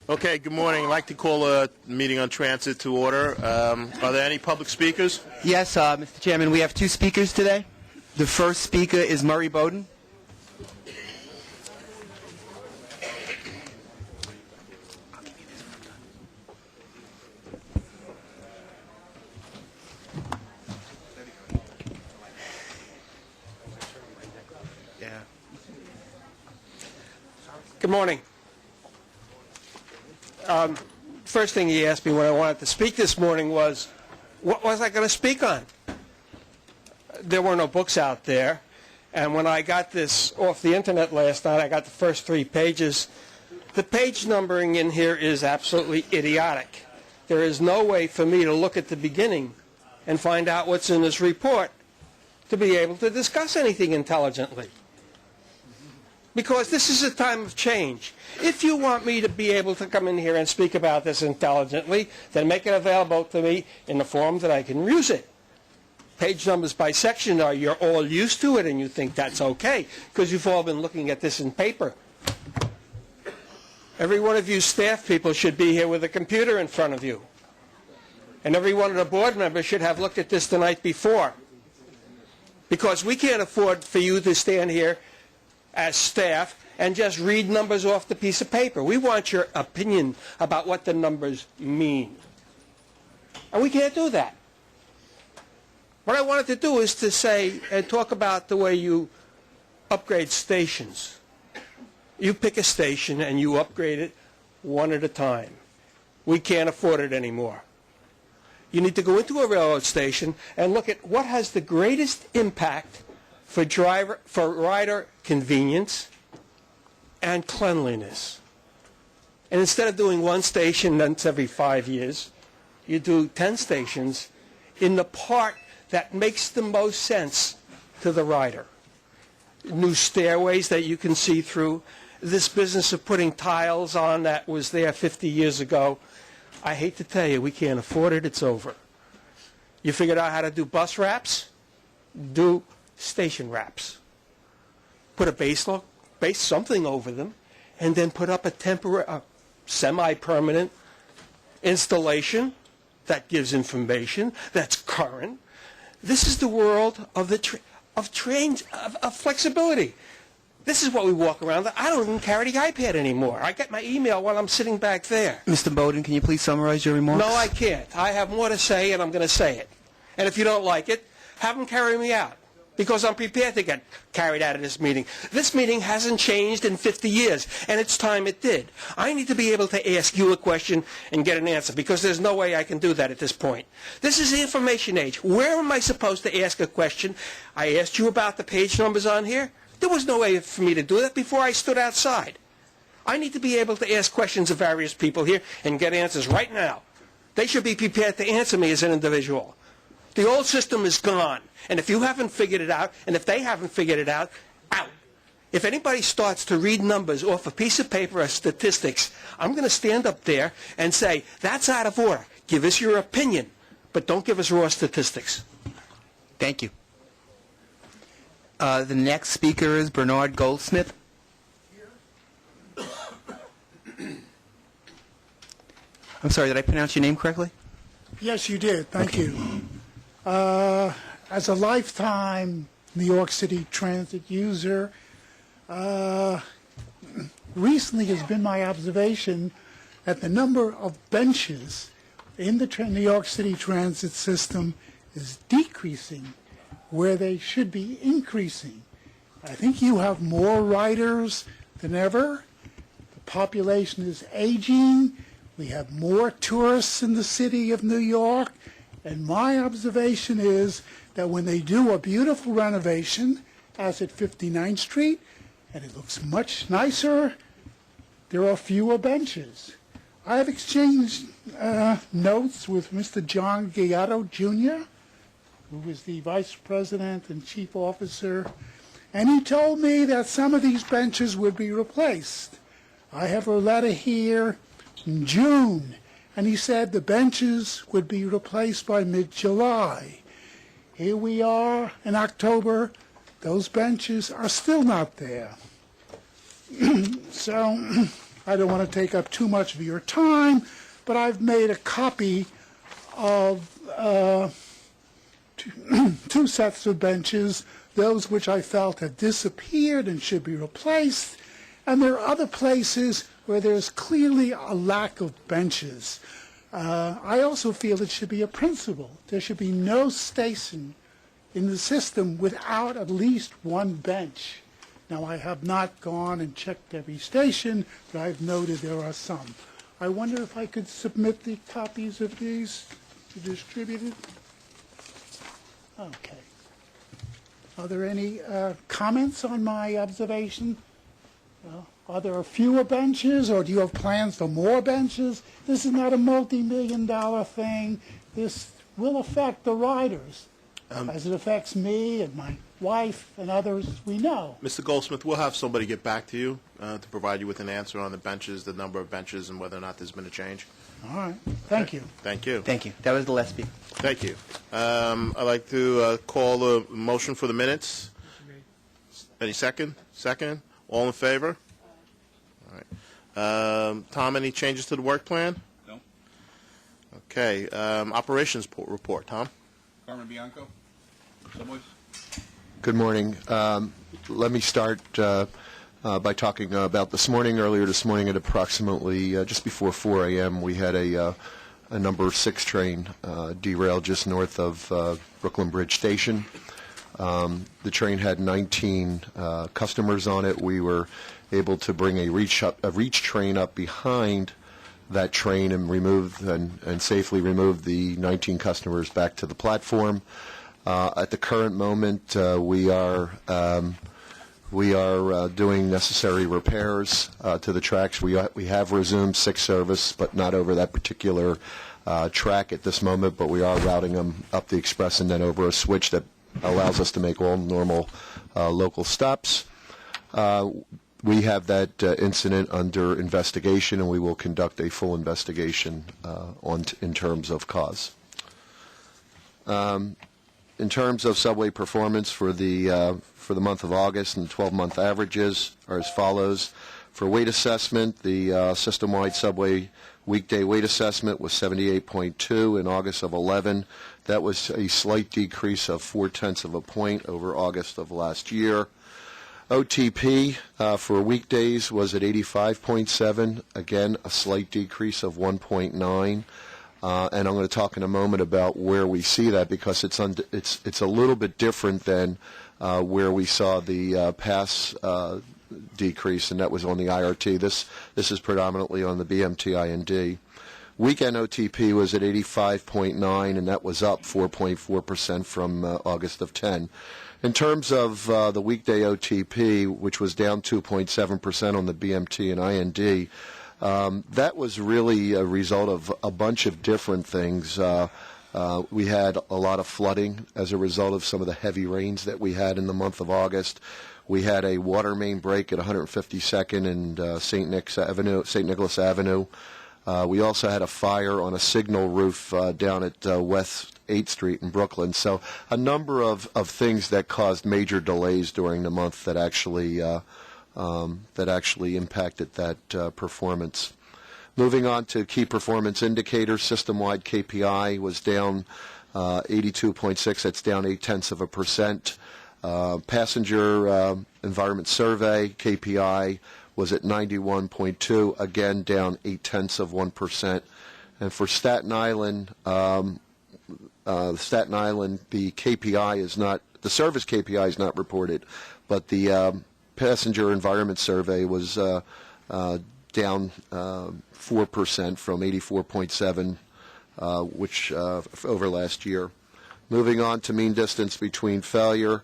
Okay, good morning. I'd like to call a meeting on transit to order. Are there any public speakers? Yes, Mr. Chairman, we have two speakers today. The first speaker is Murray Bowden. Good morning. First thing he asked me when I wanted to speak this morning was, what was I going to speak on? There were no books out there, and when I got this off the internet last night, I got the first 3 pages. The page numbering in here is absolutely idiotic. There is no way for me to look at the beginning and find out what's in this report to be able to discuss anything intelligently. Because this is a time of change. If you want me to be able to come in here and speak about this intelligently, then make it available to me in the form that I can use it. Page numbers by section you're all used to it and you think that's okay because you've all been looking at this in paper. Every one of you staff people should be here with a computer in front of you. And every one of the board members should have looked at this the night before. Because we can't afford for you to stand here as staff and just read numbers off the piece of paper. We want your opinion about what the numbers mean. And we can't do that. What I wanted to do is to say and talk about the way you upgrade stations. You pick a station and you upgrade it one at a time. We can't afford it anymore. You need to go into a railroad station and look at what has the greatest impact for rider convenience and cleanliness. And instead of doing one station once every 5 years, you do 10 stations in the part that makes the most sense to the rider. New stairways that you can see through. This business of putting tiles on that was there 50 years ago. I hate to tell you, we can't afford it. It's over. You figured out how to do bus wraps? Do station wraps. Put a base something over them, and then put up a temporary, semi-permanent installation that gives information that's current. This is the world of of flexibility. This is what we walk around. I don't even carry the iPad anymore. I get my email while I'm sitting back there. Mr. Bowden, can you please summarize your remarks? No, I can't. I have more to say, and I'm going to say it. And if you don't like it, have them carry me out, because I'm prepared to get carried out of this meeting. This meeting hasn't changed in 50 years, and it's time it did. I need to be able to ask you a question and get an answer, because there's no way I can do that at this point. This is the information age. Where am I supposed to ask a question? I asked you about the page numbers on here. There was no way for me to do that before I stood outside. I need to be able to ask questions of various people here and get answers right now. They should be prepared to answer me as an individual. The old system is gone. And if you haven't figured it out, and if they haven't figured it out, out. If anybody starts to read numbers off a piece of paper or statistics, I'm going to stand up there and say, that's out of order. Give us your opinion, but don't give us raw statistics. Thank you. The next speaker is Bernard Goldsmith. I'm sorry, did I pronounce your name correctly? Yes, you did. Thank you. As a lifetime New York City Transit user, recently has been my observation that the number of benches in the New York City Transit system is decreasing where they should be increasing. I think you have more riders than ever. The population is aging. We have more tourists in the city of New York. And my observation is that when they do a beautiful renovation, as at 59th Street, and it looks much nicer, there are fewer benches. I have exchanged notes with Mr. John Gatto, Jr., who is the Vice President and Chief Officer, and he told me that some of these benches would be replaced. I have a letter here in June, and he said the benches would be replaced by mid-July. Here we are in October. Those benches are still not there. So I don't want to take up too much of your time, but I've made a copy of two sets of benches, those which I felt had disappeared and should be replaced, and there are other places where there's clearly a lack of benches. I also feel it should be a principle. There should be no station in the system without at least one bench. Now, I have not gone and checked every station, but I've noted there are some. I wonder if I could submit the copies of these to be distributed. Okay. Are there any comments on my observation? Are there fewer benches, or do you have plans for more benches? This is not a multi-million-dollar thing. This will affect the riders, as it affects me and my wife and others we know. Mr. Goldsmith, we'll have somebody get back to you to provide you with an answer on the benches, the number of benches, and whether or not there's been a change. All right. Thank you. Thank you. Thank you. That was the last speaker. Thank you. I'd like to call the motion for the minutes. Any second? Second? All in favor? All right. Tom, any changes to the work plan? No. Okay. Operations report. Tom? Carmen Bianco, Subways. Good morning. Let me start by talking about this morning. Earlier this morning at approximately just before 4 a.m., we had a number 6 train derail just north of Brooklyn Bridge Station. The train had 19 customers on it. We were able to bring a reach train up behind that train and remove and safely remove the 19 customers back to the platform. At the current moment, we are doing necessary repairs to the tracks. We have resumed 6 service, but not over that particular track at this moment, but we are routing them up the express and then over a switch that allows us to make all normal local stops. We have that incident under investigation, and we will conduct a full investigation in terms of cause. In terms of subway performance for the month of August, and 12-month averages are as follows. For weight assessment, the system-wide subway weekday weight assessment was 78.2 in August of 11. That was a slight decrease of 0.4 of a point over August of last year. OTP for weekdays was at 85.7. Again, a slight decrease of 1.9. And I'm going to talk in a moment about where we see that, because it's a little bit different than where we saw the pass decrease, and that was on the IRT. This is predominantly on the BMT-IND. Weekend OTP was at 85.9, and that was up 4.4% from August of 10. In terms of the weekday OTP, which was down 2.7% on the BMT and IND, that was really a result of a bunch of different things. We had a lot of flooding as a result of some of the heavy rains that we had in the month of August. We had a water main break at 152nd and St. Nicholas Avenue. We also had a fire on a signal roof down at West 8th Street in Brooklyn. So a number of things that caused major delays during the month that actually impacted that performance. Moving on to key performance indicators, system-wide KPI was down 82.6. That's down 0.8%. Passenger environment survey KPI was at 91.2, again down 0.8%. And for Staten Island, the KPI is not, the service KPI is not reported, but the passenger environment survey was down 4% from 84.7, which over last year. Moving on to mean distance between failure.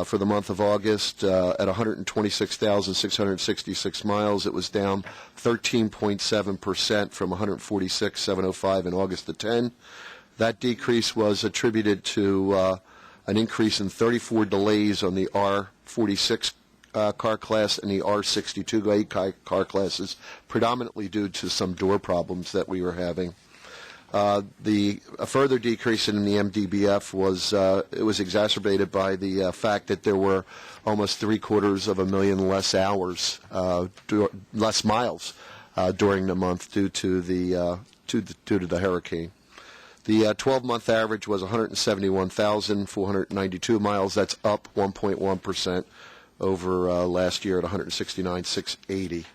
For the month of August, at 126,666 miles, it was down 13.7% from 146,705 in August of 10. That decrease was attributed to an increase in 34 delays on the R46 car class and the R62 car classes, predominantly due to some door problems that we were having. A further decrease in the MDBF was it was exacerbated by the fact that there were almost 750,000 less hours, less miles during the month due to the hurricane. The 12-month average was 171,492 miles. That's up 1.1% over last year at 169,680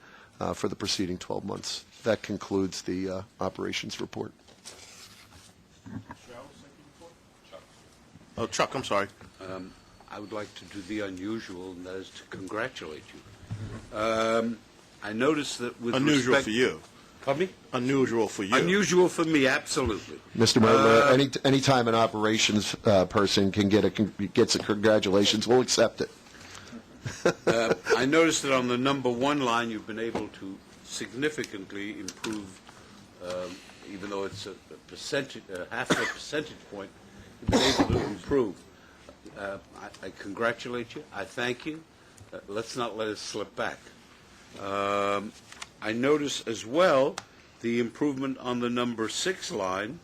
for the preceding 12 months. That concludes the operations report. Oh, Chuck, I'm sorry. I would like to do the unusual, and that is to congratulate you. I noticed that with Unusual respect... for you. Pardon me? Unusual for you. Unusual for me, absolutely. Mr. Mertler, any time an operations person gets a congratulations, we'll accept it. I noticed that on the number 1 line, you've been able to significantly improve, even though it's a percentage, half a percentage point, you've been able to improve. I congratulate you. I thank you. Let's not let it slip back. I notice as well the improvement on the number 6 line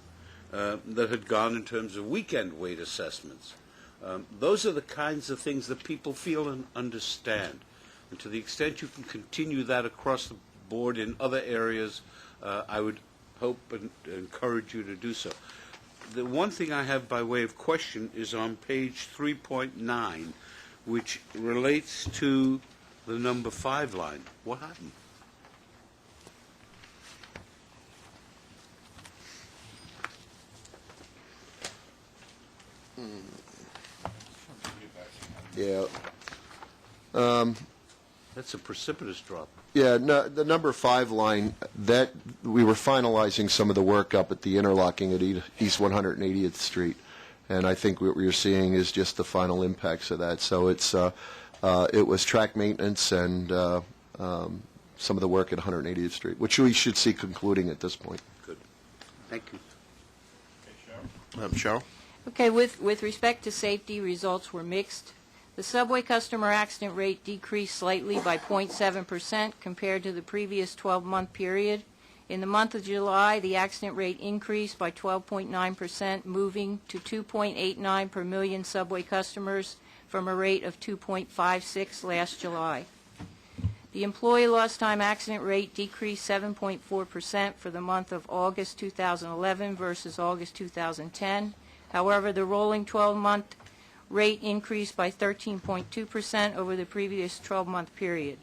that had gone in terms of weekend weight assessments. Those are the kinds of things that people feel and understand. And to the extent you can continue that across the board in other areas, I would hope and encourage you to do so. The one thing I have by way of question is on page 3.9, which relates to the number 5 line. What happened? Yeah. That's a precipitous drop. Yeah, no, the number 5 line, that we were finalizing some of the work up at the interlocking at East 180th Street, and I think what you're seeing is just the final impacts of that. So it was track maintenance and some of the work at 180th Street, which we should see concluding at this point. Good. Thank you. Cheryl? Okay, with respect to safety, results were mixed. The subway customer accident rate decreased slightly by 0.7% compared to the previous 12-month period. In the month of July, the accident rate increased by 12.9%, moving to 2.89 per million subway customers from a rate of 2.56 last July. The employee lost time accident rate decreased 7.4% for the month of August 2011 versus August 2010. However, the rolling 12-month rate increased by 13.2% over the previous 12-month period.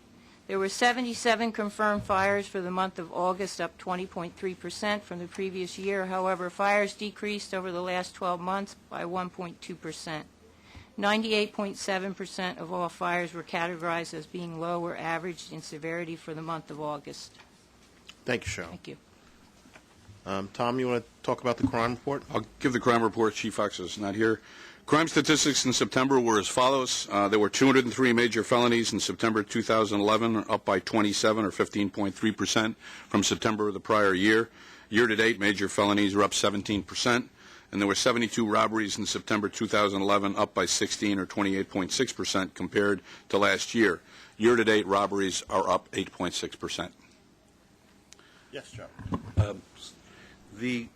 There were 77 confirmed fires for the month of August, up 20.3% from the previous year. However, fires decreased over the last 12 months by 1.2%. 98.7% of all fires were categorized as being low or average in severity for the month of August. Thank you, Cheryl. Thank you. Tom, you want to talk about the crime report? I'll give the crime report. Chief Fox is not here. Crime statistics in September were as follows. There were 203 major felonies in September 2011, up by 27 or 15.3% from September of the prior year. Year-to-date, major felonies were up 17%, and there were 72 robberies in September 2011, up by 16 or 28.6% compared to last year. Year-to-date, robberies are up 8.6%. Yes, Joe.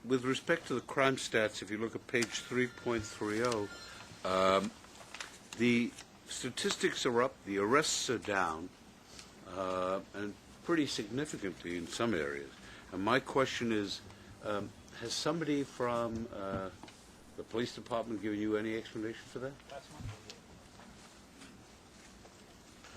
With respect to the crime stats, if you look at page 3.30, the statistics are up, the arrests are down, and pretty significantly in some areas. And my question is, has somebody from the police department given you any explanation for that?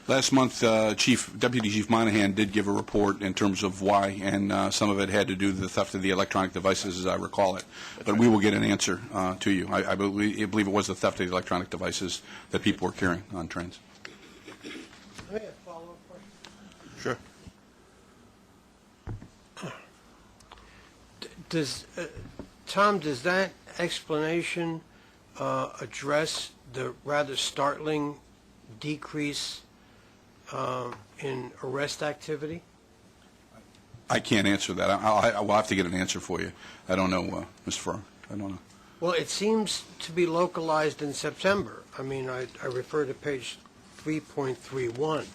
Last month, Deputy Chief Monahan did give a report in terms of why, and some of it had to do with the theft of the electronic devices, as I recall it. But we will get an answer to you. I believe it was the theft of the electronic devices that people were carrying on trains. I have a follow-up question. Sure. Tom, does that explanation address the rather startling decrease in arrest activity? I can't answer that. I will have to get an answer for you. I don't know, Mr. Farr. I don't know. Well, it seems to be localized in September. I mean, I refer to page 3.31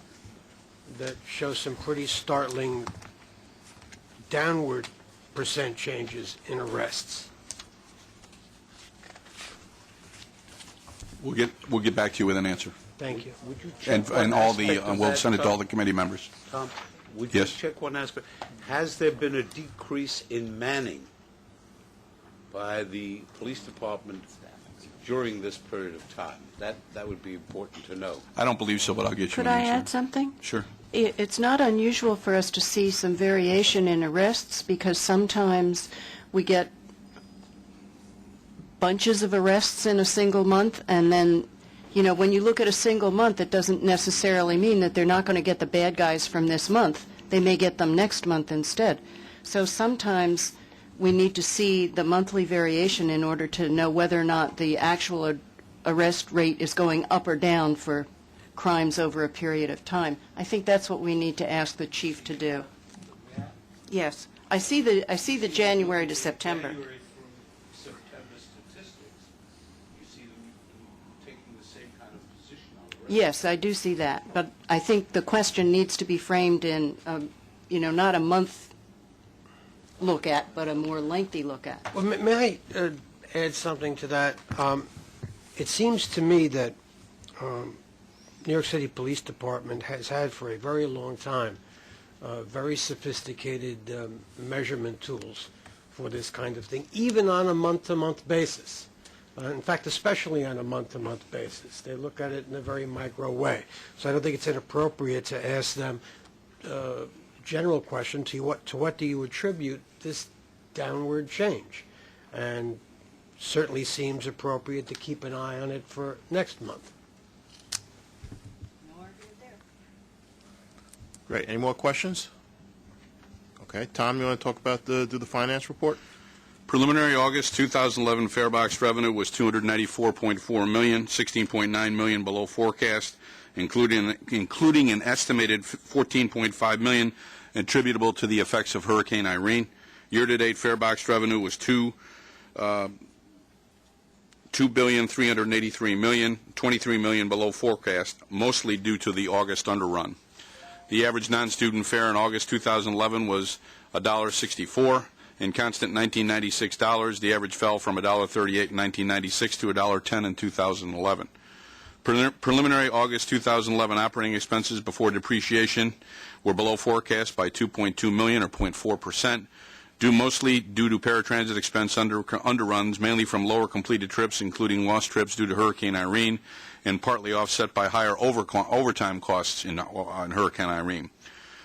that shows some pretty startling downward percent changes in arrests. We'll get back to you with an answer. Thank you. Would you check And what all the aspect of we'll that, send it to Tom? all the committee members. Tom, would you Yes. check one aspect? Has there been a decrease in manning by the police department during this period of time? That would be important to know. I don't believe so, but I'll get you Could an I answer. add something? Sure. It's not unusual for us to see some variation in arrests because sometimes we get bunches of arrests in a single month, and then, you know, when you look at a single month, it doesn't necessarily mean that they're not going to get the bad guys from this month. They may get them next month instead. So sometimes we need to see the monthly variation in order to know whether or not the actual arrest rate is going up or down for crimes over a period of time. I think that's what we need to ask the chief to do. Yes. I see the January to September. January through September statistics, you see them taking the same kind of position on the record. Yes, I do see that. But I think the question needs to be framed in, you know, not a month look at, but a more lengthy look at. Well, may I add something to that? It seems to me that New York City Police Department has had for a very long time very sophisticated measurement tools for this kind of thing, even on a month-to-month basis. In fact, especially on a month-to-month basis. They look at it in a very micro way. So I don't think it's inappropriate to ask them general question, to what do you attribute this downward change? And certainly seems appropriate to keep an eye on it for next month. Great. Any more questions? Okay. Tom, you want to talk about do the finance report? Preliminary August 2011 fare box revenue was $294.4 million, $16.9 million below forecast, including an estimated $14.5 million attributable to the effects of Hurricane Irene. Year-to-date fare box revenue was $2,383 million, $23 million below forecast, mostly due to the August underrun. The average non-student fare in August 2011 was $1.64. In constant 1996 dollars, the average fell from $1.38 in 1996 to $1.10 in 2011. Preliminary August 2011 operating expenses before depreciation were below forecast by $2.2 million or 0.4%, mostly due to paratransit expense underruns, mainly from lower completed trips, including lost trips due to Hurricane Irene, and partly offset by higher overtime costs on Hurricane Irene.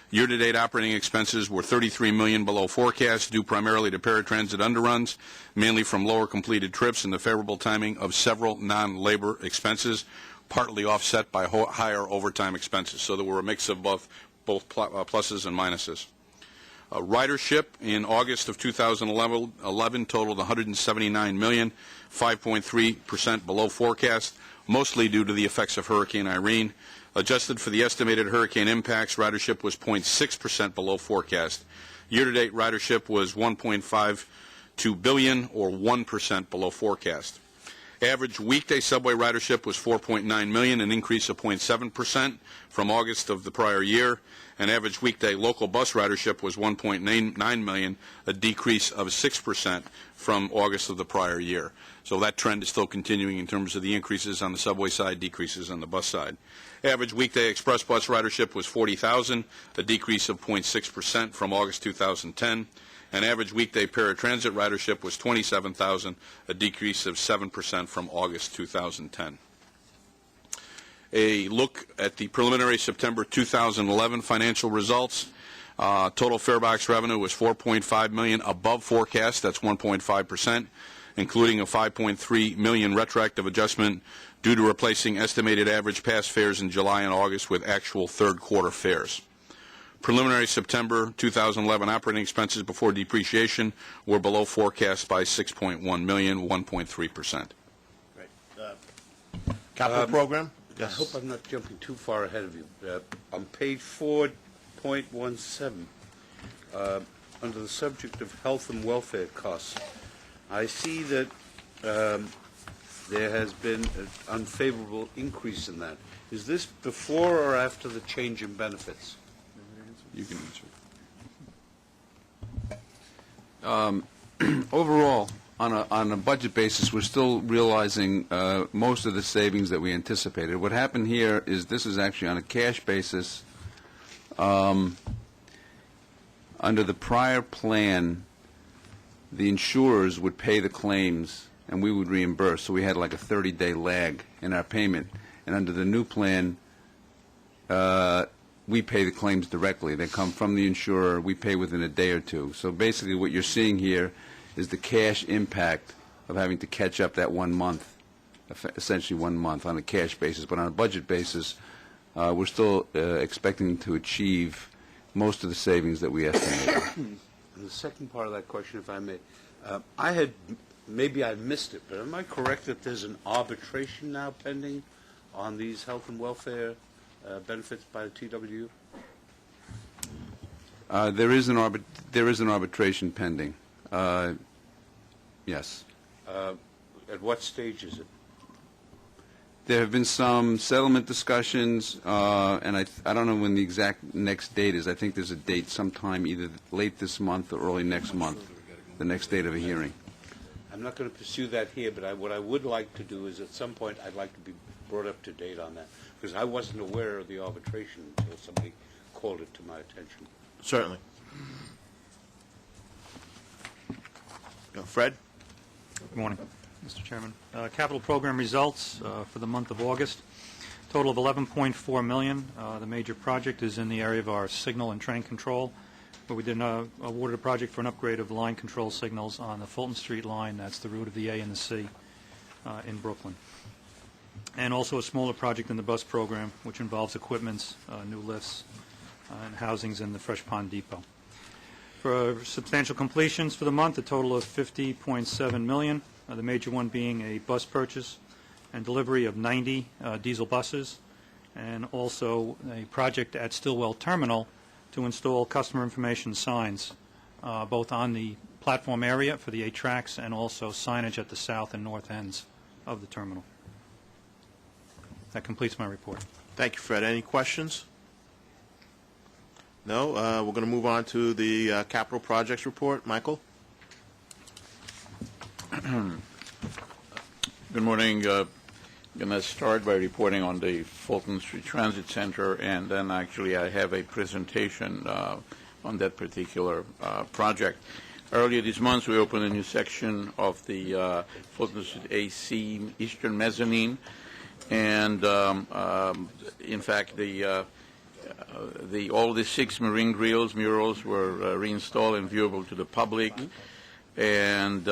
Year-to-date operating expenses were $33 million below forecast, due primarily to paratransit underruns, mainly from lower completed trips and the favorable timing of several non-labor expenses, partly offset by higher overtime expenses. So there were a mix of both pluses and minuses. Ridership in August of 2011 totaled 179 million, 5.3% below forecast, mostly due to the effects of Hurricane Irene. Adjusted for the estimated hurricane impacts, ridership was 0.6% below forecast. Year-to-date ridership was 1.52 billion, or 1% below forecast. Average weekday subway ridership was 4.9 million, an increase of 0.7% from August of the prior year, and average weekday local bus ridership was 1.9 million, a decrease of 6% from August of the prior year. So that trend is still continuing in terms of the increases on the subway side, decreases on the bus side. Average weekday express bus ridership was 40,000, a decrease of 0.6% from August 2010. And average weekday paratransit ridership was 27,000, a decrease of 7% from August 2010. A look at the preliminary September 2011 financial results. Total fare box revenue was $4.5 million above forecast. That's 1.5%, including a $5.3 million retroactive adjustment due to replacing estimated average pass fares in July and August with actual third quarter fares. Preliminary September 2011 operating expenses before depreciation were below forecast by $6.1 million, 1.3%. Great. Capital program? I hope I'm not jumping too far ahead of you. On page 4.17, under the subject of health and welfare costs, I see that there has been an unfavorable increase in that. Is this before or after the change in benefits? You can answer. Overall, on a budget basis, we're still realizing most of the savings that we anticipated. What happened here is this is actually on a cash basis. Under the prior plan, the insurers would pay the claims and we would reimburse, so we had like a 30-day lag in our payment. And under the new plan, we pay the claims directly. They come from the insurer. We pay within a day or two. So basically what you're seeing here is the cash impact of having to catch up that 1 month, essentially 1 month on a cash basis. But on a budget basis, we're still expecting to achieve most of the savings that we estimated. And the second part of that question, if I may, maybe I missed it, but am I correct that there's an arbitration now pending on these health and welfare benefits by the TWU? There is an arbitration pending. Yes. At what stage is it? There have been some settlement discussions, and I don't know when the exact next date is. I think there's a date sometime either late this month or early next month, the next date of a hearing. I'm not going to pursue that here, but what I would like to do is at some point I'd like to be brought up to date on that, because I wasn't aware of the arbitration until somebody called it to my attention. Certainly. Fred? Good morning, Mr. Chairman. Capital program results for the month of August. Total of $11.4 million. The major project is in the area of our signal and train control, where we did awarded a project for an upgrade of line control signals on the Fulton Street line. That's the route of the A and the C in Brooklyn. And also a smaller project in the bus program, which involves equipments, new lifts, and housings in the Fresh Pond Depot. For substantial completions for the month, a total of $50.7 million, the major one being a bus purchase and delivery of 90 diesel buses, and also a project at Stillwell Terminal to install customer information signs, both on the platform area for the 8 tracks and also signage at the south and north ends of the terminal. That completes my report. Thank you, Fred. Any questions? No? We're going to move on to the capital projects report. Michael? Good morning. I'm going to start by reporting on the Fulton Street Transit Center, and then actually I have a presentation on that particular project. Earlier this month, we opened a new section of the Fulton Street AC Eastern Mezzanine, and in fact, all the 6 marine murals were reinstalled and viewable to the public, and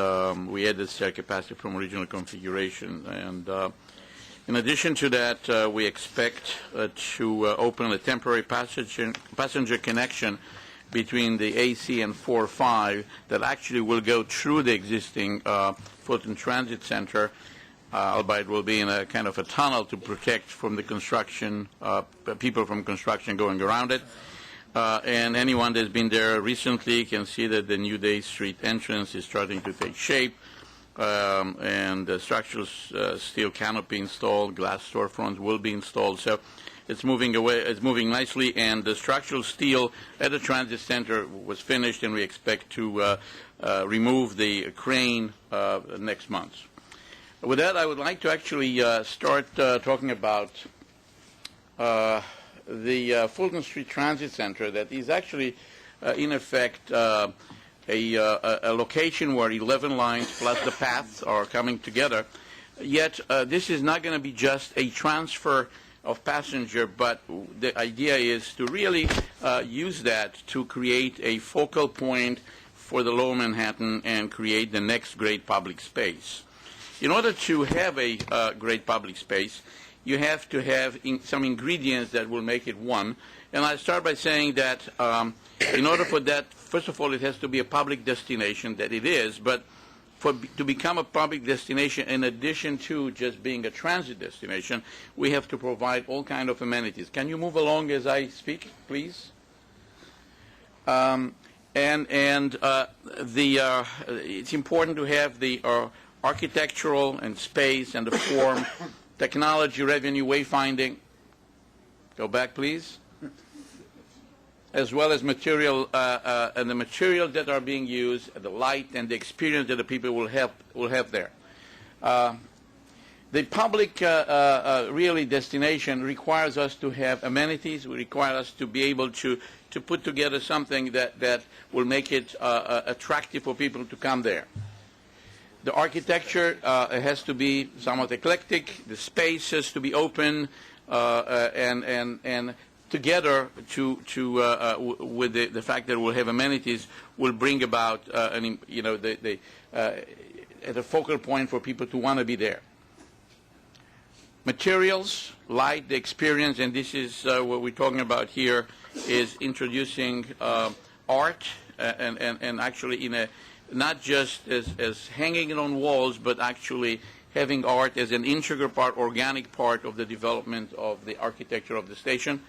we added stair capacity from original configuration. And in addition to that, we expect to open a temporary passenger connection between the AC and 4-5 that actually will go through the existing Fulton Transit Center, albeit will be in a kind of a tunnel to protect from the construction, people from construction going around it. And anyone that's been there recently can see that the New Day Street entrance is starting to take shape, and the structural steel canopy installed, glass storefronts will be installed. So it's moving away. It's moving nicely, and the structural steel at the transit center was finished, and we expect to remove the crane next month. With that, I would like to actually start talking about the Fulton Street Transit Center, that is actually, in effect, a location where 11 lines plus the paths are coming together. Yet, this is not going to be just a transfer of passenger, but the idea is to really use that to create a focal point for the Lower Manhattan and create the next great public space. In order to have a great public space, you have to have some ingredients that will make it one. And I start by saying that in order for that, first of all, it has to be a public destination, that it is, but to become a public destination, in addition to just being a transit destination, we have to provide all kinds of amenities. Can you move along as I speak, please? It's important to have the architectural and space and the form, technology, revenue, wayfinding. Go back, please. As well as material and the materials that are being used, the light and the experience that the people will have there. The public really destination requires us to have amenities. We require us to be able to to put together something that will make it attractive for people to come there. The architecture has to be somewhat eclectic. The space has to be open, and together with the fact that we'll have amenities will bring about at a focal point for people to want to be there. Materials, light, the experience, and this is what we're talking about here, is introducing art and actually in a not just as hanging it on walls, but actually having art as an integral part, organic part of the development of the architecture of the station.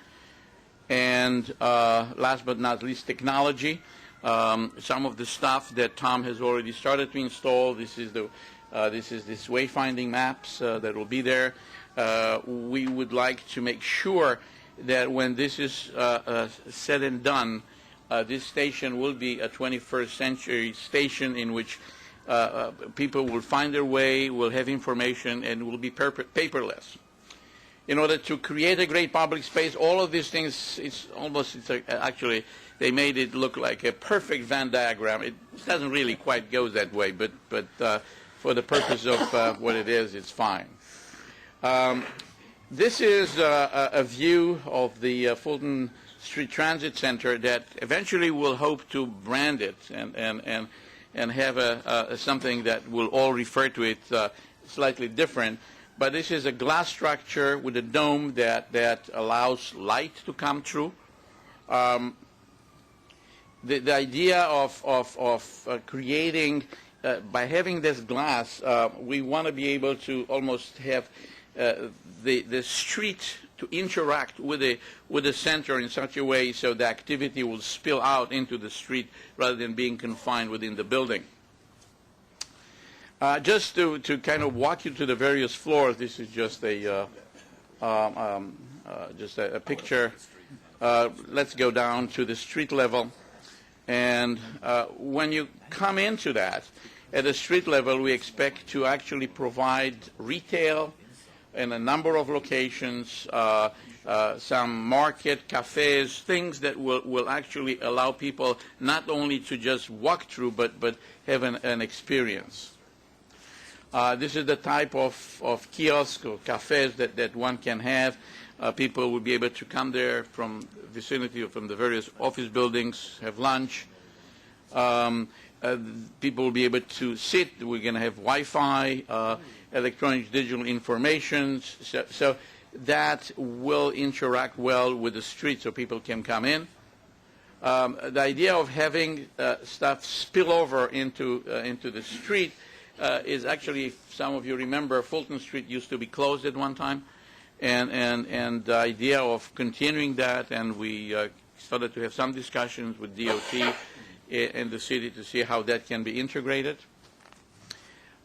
And last but not least, technology. Some of the stuff that Tom has already started to install. This is this wayfinding maps that will be there. We would like to make sure that when this is said and done, this station will be a 21st century station in which people will find their way, will have information, and will be paperless. In order to create a great public space, all of these things, actually, they made it look like a perfect Venn diagram. It doesn't really quite go that way, but for the purpose of what it is, it's fine. This is a view of the Fulton Street Transit Center that eventually we'll hope to brand it and have something that will all refer to it slightly different. But this is a glass structure with a dome that allows light to come through. The idea of creating, by having this glass, we want to be able to almost have the street to interact with the center in such a way so the activity will spill out into the street rather than being confined within the building. Just to kind of walk you to the various floors, this is just a picture. Let's go down to the street level. And when you come into that, at the street level, we expect to actually provide retail in a number of locations, some market, cafes, things that will actually allow people not only to just walk through, but have an experience. This is the type of kiosk or cafes that one can have. People will be able to come there from vicinity or from the various office buildings, have lunch. People will be able to sit. We're going to have Wi-Fi, electronic digital information, so that will interact well with the street so people can come in. The idea of having stuff spill over into the street is actually, if some of you remember, Fulton Street used to be closed at one time, and the idea of continuing that, and we started to have some discussions with DOT in the city to see how that can be integrated.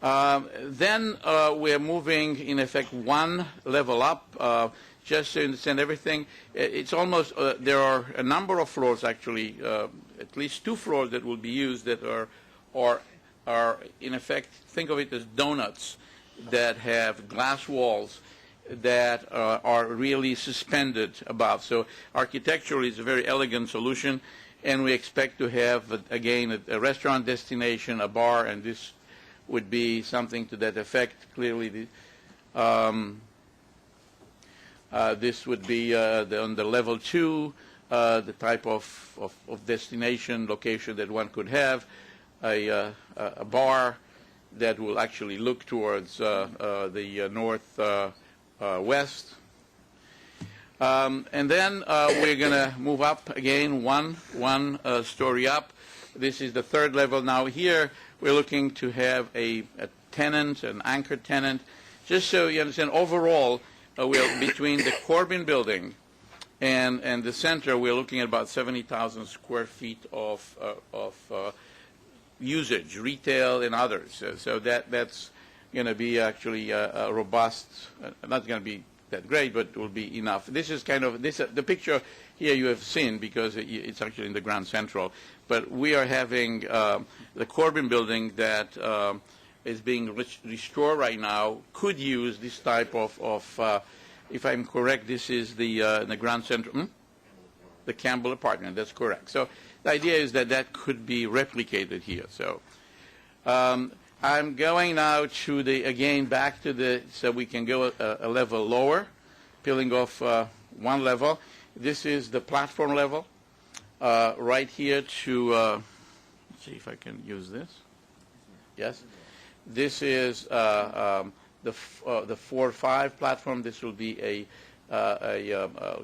Then we are moving, in effect, one level up, just to understand everything. It's almost, there are a number of floors, actually, at least 2 floors that will be used that are in effect, think of it as donuts that have glass walls that are really suspended above. So architecturally, it's a very elegant solution, and we expect to have, again, a restaurant destination, a bar, and this would be something to that effect. Clearly, this would be on the level 2, the type of destination location that one could have, a bar that will actually look towards the north west. And then we're going to move up again one story up. This is the 3rd level. Now here we're looking to have a tenant, an anchor tenant. Just so you understand, overall, we're between the Corbin building and the center, we're looking at about 70,000 square feet of usage, retail and others. So that's going to be actually a robust, not going to be that great, but it will be enough. This is kind of, the picture here you have seen because it's actually in the Grand Central. But we are having the Corbin building that is being restored right now, could use this type of if I'm correct, this is the Grand Central. the Campbell apartment. That's correct. So the idea is that that could be replicated here. So I'm going now to again back to so we can go a level lower, peeling off one level. This is the platform level right here to, let's see if I can use this. Yes. This is the 4-5 platform. This will be a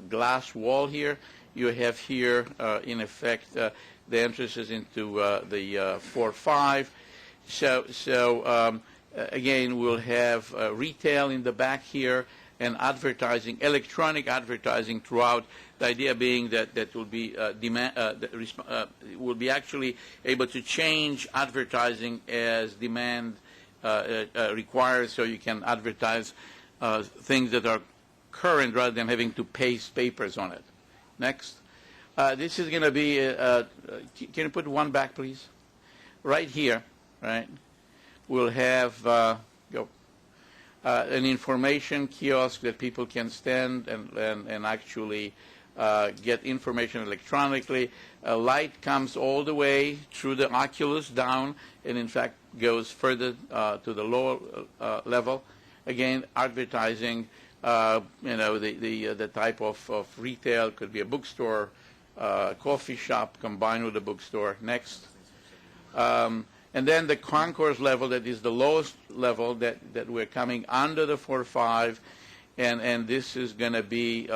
glass wall here. You have here, in effect, the entrances into the 4-5. So again, we'll have retail in the back here and advertising, electronic advertising throughout. The idea being that will be will be actually able to change advertising as demand requires, so you can advertise things that are current rather than having to paste papers on it. Next. This is going to be, can you put one back, please? Right here, right, we'll have an information kiosk that people can stand and actually get information electronically. A light comes all the way through the Oculus down and, in fact, goes further to the lower level. Again, advertising, the type of retail could be a bookstore, coffee shop combined with a bookstore. Next. And then the concourse level, that is the lowest level that we're coming under the 4-5, and this is going to be,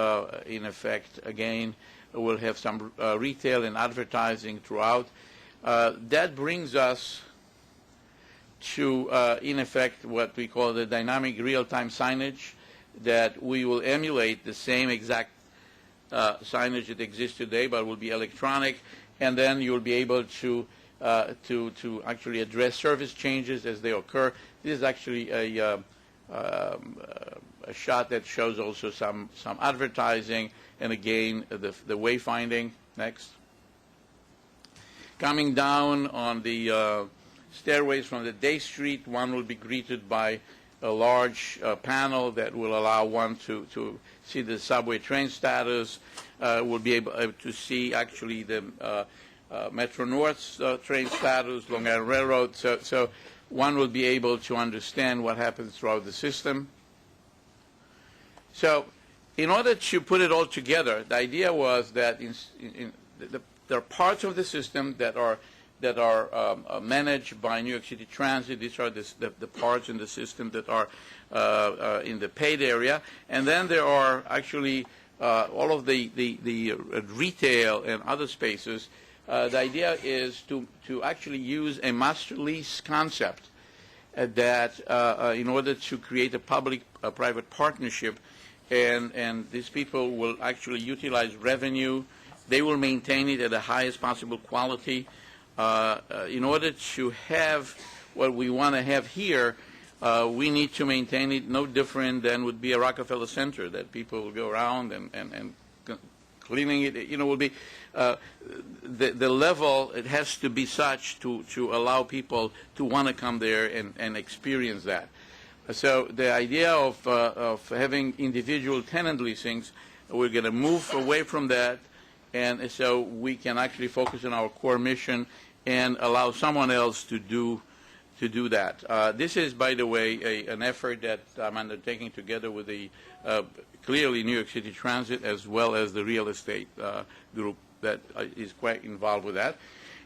in effect, again, we'll have some retail and advertising throughout. That brings us to, in effect, what we call the dynamic real-time signage, that we will emulate the same exact signage that exists today, but will be electronic, and then you'll be able to actually address service changes as they occur. This is actually a shot that shows also some advertising and, again, the wayfinding. Next. Coming down on the stairways from the Day Street, one will be greeted by a large panel that will allow one to see the subway train status, will be able to see actually the Metro North's train status, Long Island Railroad, so one will be able to understand what happens throughout the system. So in order to put it all together, the idea was that there are parts of the system that are managed by New York City Transit. These are the parts in the system that are in the paid area. And then there are actually all of the retail and other spaces. The idea is to actually use a master lease concept that in order to create a public-private partnership, and these people will actually utilize revenue. They will maintain it at the highest possible quality. In order to have what we want to have here, we need to maintain it no different than would be a Rockefeller Center, that people will go around and cleaning it. Will be the level. It has to be such to allow people to want to come there and experience that. So the idea of having individual tenant leasings, we're going to move away from that, and so we can actually focus on our core mission and allow someone else to do that. This is, by the way, an effort that I'm undertaking together with the clearly New York City Transit, as well as the real estate group that is quite involved with that.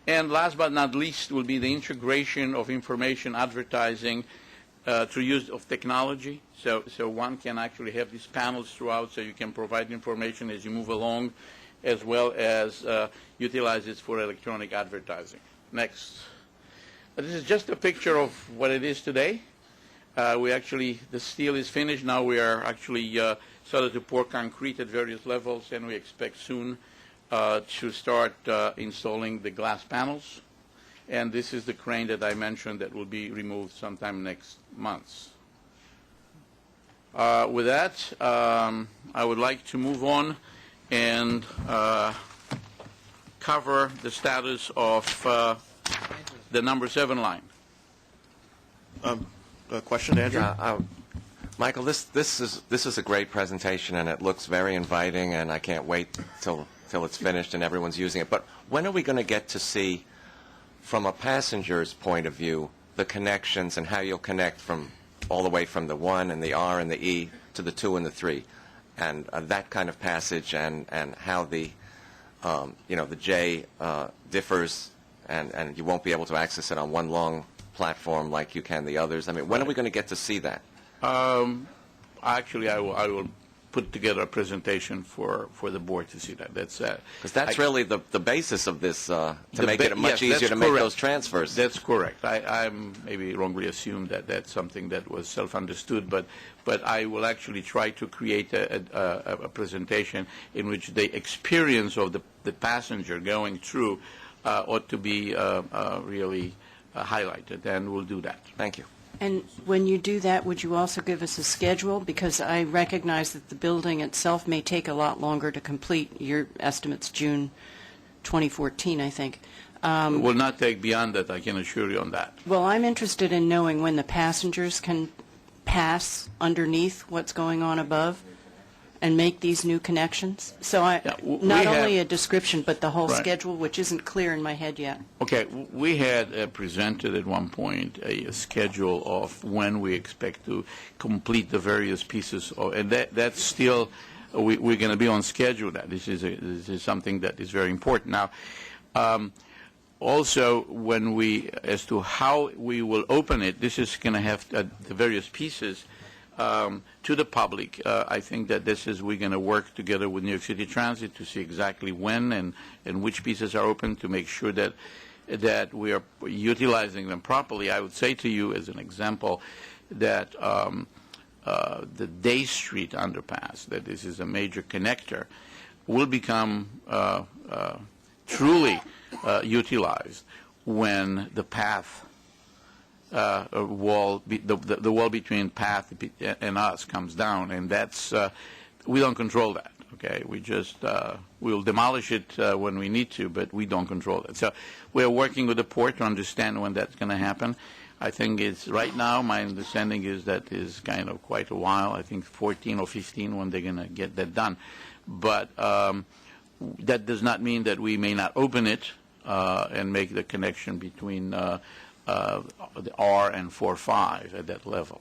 And last but not least will be the integration of information advertising through use of technology. So one can actually have these panels throughout, so you can provide information as you move along, as well as utilize it for electronic advertising. Next. This is just a picture of what it is today. The steel is finished. Now we are actually started to pour concrete at various levels, and we expect soon to start installing the glass panels. And this is the crane that I mentioned that will be removed sometime next month. With that, I would like to move on and cover the status of the number 7 line. A question, Andrew? Yeah, Michael, this is a great presentation, and it looks very inviting, and I can't wait till till it's finished and everyone's using it. But when are we going to get to see, from a passenger's point of view, the connections and how you'll connect from all the way from the 1 and the R and the E to the 2 and the 3, and that kind of passage, and how the the J differs, and you won't be able to access it on one long platform like you can the others. I mean, when are we going to get to see that? Actually, I will put together a presentation for the board to see that. That's because that's really the basis of this, to make it much easier to make those transfers. That's correct. I'm maybe wrongly assumed that that's something that was self-understood, but I will actually try to create a presentation in which the experience of the passenger going through ought to be really highlighted, and we'll do that. Thank you. And when you do that, would you also give us a schedule? Because I recognize that the building itself may take a lot longer to complete. Your estimate's June 2014, I think. It will not take beyond that, I can assure you on that. Well, I'm interested in knowing when the passengers can pass underneath what's going on above and make these new connections. So not only a description, but the whole schedule, which isn't clear in my head yet. Okay, we had presented at one point a schedule of when we expect to complete the various pieces, and that's still, we're going to be on schedule. That this is something that is very important. Now, also, as to how we will open it, this is going to have the various pieces to the public. I think that we're going to work together with New York City Transit to see exactly when and which pieces are open, to make sure that we are utilizing them properly. I would say to you, as an example, that the Day Street underpass, that this is a major connector, will become truly utilized when the path the wall between path and us comes down, and that's we don't control that. Okay, we'll demolish it when we need to, but we don't control it. So we're working with the port to understand when that's going to happen. I think it's right now. My understanding is that is kind of quite a while. I think 14 or 15 when they're going to get that done, but that does not mean that we may not open it and make the connection between the R and 4-5 at that level.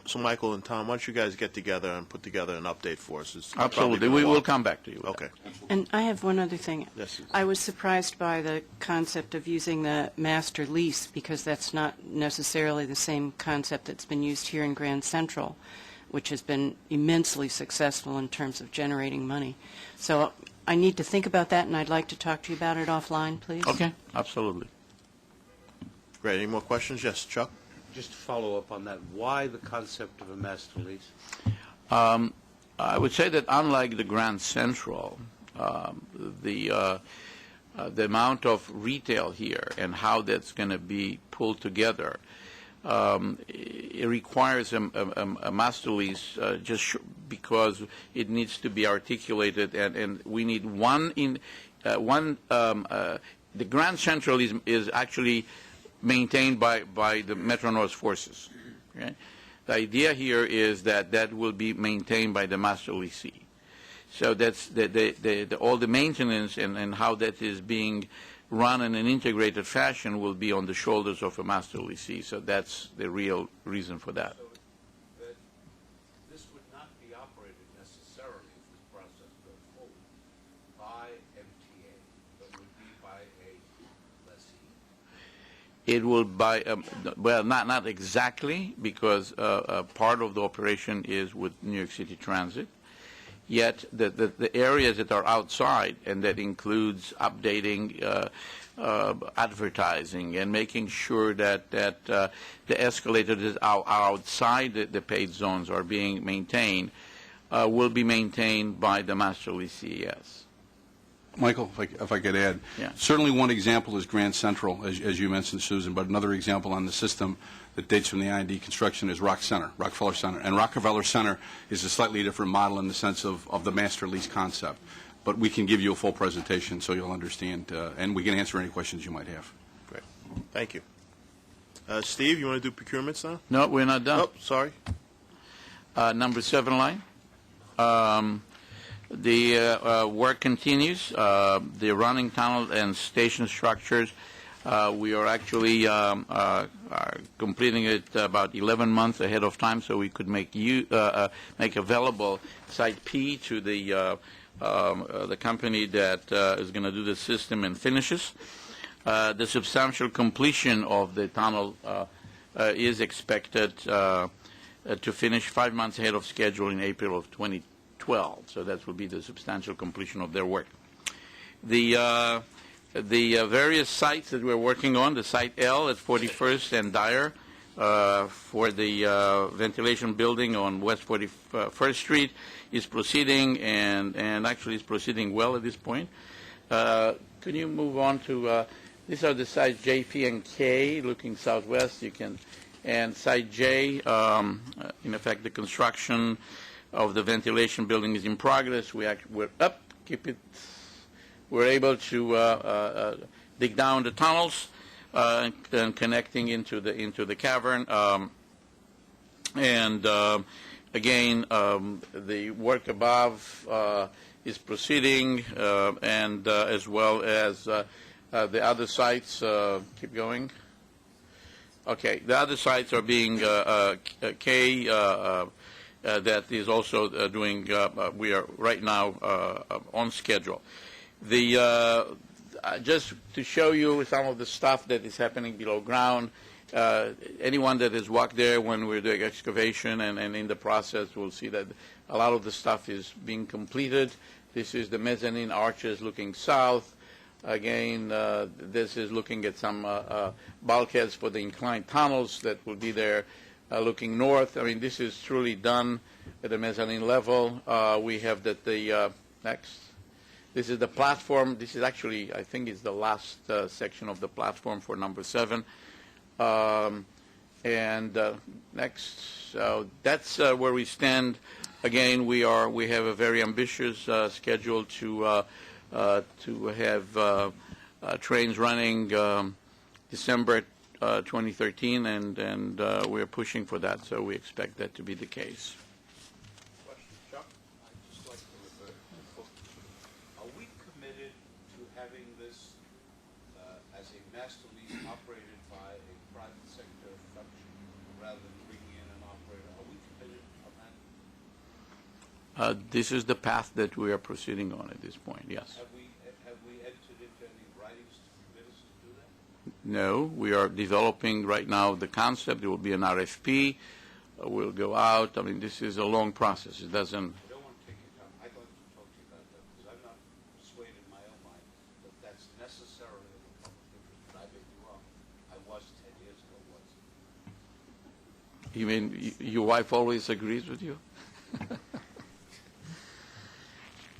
So Michael and Tom, why don't you guys get together and put together an update for us? Absolutely. We will come back to you. Okay. And I have one other thing. Yes. I was surprised by the concept of using the master lease, because that's not necessarily the same concept that's been used here in Grand Central, which has been immensely successful in terms of generating money. So I need to think about that, and I'd like to talk to you about it offline, please. Okay. Absolutely. Great. Any more questions? Yes, Chuck? Just to follow up on that, why the concept of a master lease? I would say that unlike the Grand Central, the amount of retail here and how that's going to be pulled together, it requires a master lease because it needs to be articulated, and we need the Grand Central is actually maintained by the Metro-North forces. Okay? The idea here is that will be maintained by the master lessee. So that's all the maintenance and how that is being run in an integrated fashion will be on the shoulders of a master lessee. So that's the real reason for that. So this would not be operated necessarily if this process goes forward by MTA, but would be by a lessee. It will well, not exactly, because part of the operation is with New York City Transit. Yet the areas that are outside, and that includes updating advertising and making sure that the escalators are outside the paid zones are being maintained, will be maintained by the master lessee, yes. Michael, if I could add, certainly one example is Grand Central, as you mentioned, Susan, but another example on the system that dates from the I&D construction is Rockefeller Center. And Rockefeller Center is a slightly different model in the sense of the master lease concept. But we can give you a full presentation so you'll understand, and we can answer any questions you might have. Great. Thank you. Steve, you want to do procurements now? No, we're not done. Oh, sorry. Number 7 line. The work continues. The running tunnel and station structures, we are actually completing it about 11 months ahead of time, so we could make available Site P to the company that is going to do the system and finishes. The substantial completion of the tunnel is expected to finish 5 months ahead of schedule in April of 2012. So that will be the substantial completion of their work. The various sites that we're working on, the Site L at 41st and Dyer for the ventilation building on West 41st Street is proceeding and actually is proceeding well at this point. Can you move on to these are the sites J, P, and K looking southwest. You can, and Site J, in effect, the construction of the ventilation building is in progress. We're up, keep it. We're able to dig down the tunnels and connecting into the cavern. Again, the work above is proceeding, and as well as the other sites. Keep going. Okay, the other sites are being K. That is also doing. We are right now on schedule. Just to show you some of the stuff that is happening below ground. Anyone that has walked there when we're doing excavation and in the process will see that a lot of the stuff is being completed. This is the mezzanine arches looking south. Again, this is looking at some bulkheads for the inclined tunnels that will be there looking north. I mean, this is truly done at the mezzanine level. We have that the next. This is the platform. This is actually, I think, is the last section of the platform for number 7. Next, so that's where we stand. Again, we have a very ambitious schedule to have trains running December 2013, and we're pushing for that. So we expect that to be the case. Question, Chuck? I'd just like to are we committed to having this as a master lease operated by a private sector function rather than bringing in an operator? Are we committed on that? This is the path that we are proceeding on at this point, yes. Have we entered into any writings to commit us to do that? No, we are developing right now the concept. There will be an RFP. We'll go out. I mean, this is a long process. It doesn't. I don't want to take your time. I'd like to talk to you about that because I'm not persuaded in my own mind that that's necessarily in the public interest. But I may be wrong. I was 10 years ago. You mean your wife always agrees with you?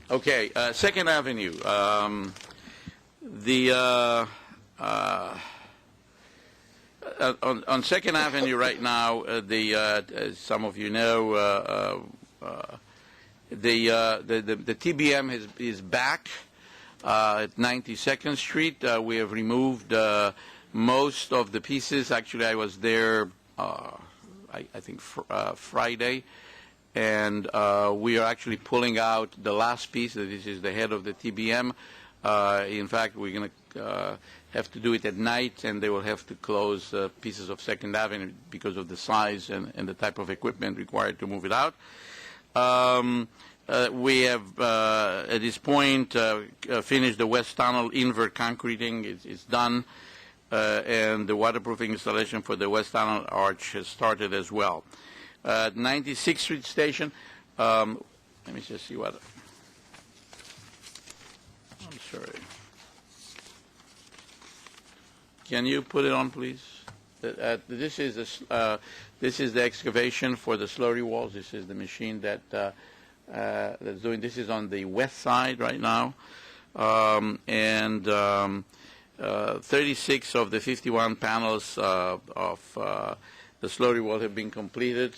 Okay, Second Avenue. On Second Avenue right now, as some of you know, the TBM is back at 92nd Street. We have removed most of the pieces. Actually, I was there, I think, Friday. And we are actually pulling out the last piece. This is the head of the TBM. In fact, we're going to have to do it at night, and they will have to close pieces of Second Avenue because of the size and the type of equipment required to move it out. We have, at this point, finished the West Tunnel invert concreting. It's done. And the waterproofing installation for the West Tunnel arch has started as well. 96th Street Station. Let me just see what. I'm sorry. Can you put it on, please? This is the excavation for the slurry walls. This is the machine that's doing. This is on the west side right now, 36 of the 51 panels of the slurry wall have been completed.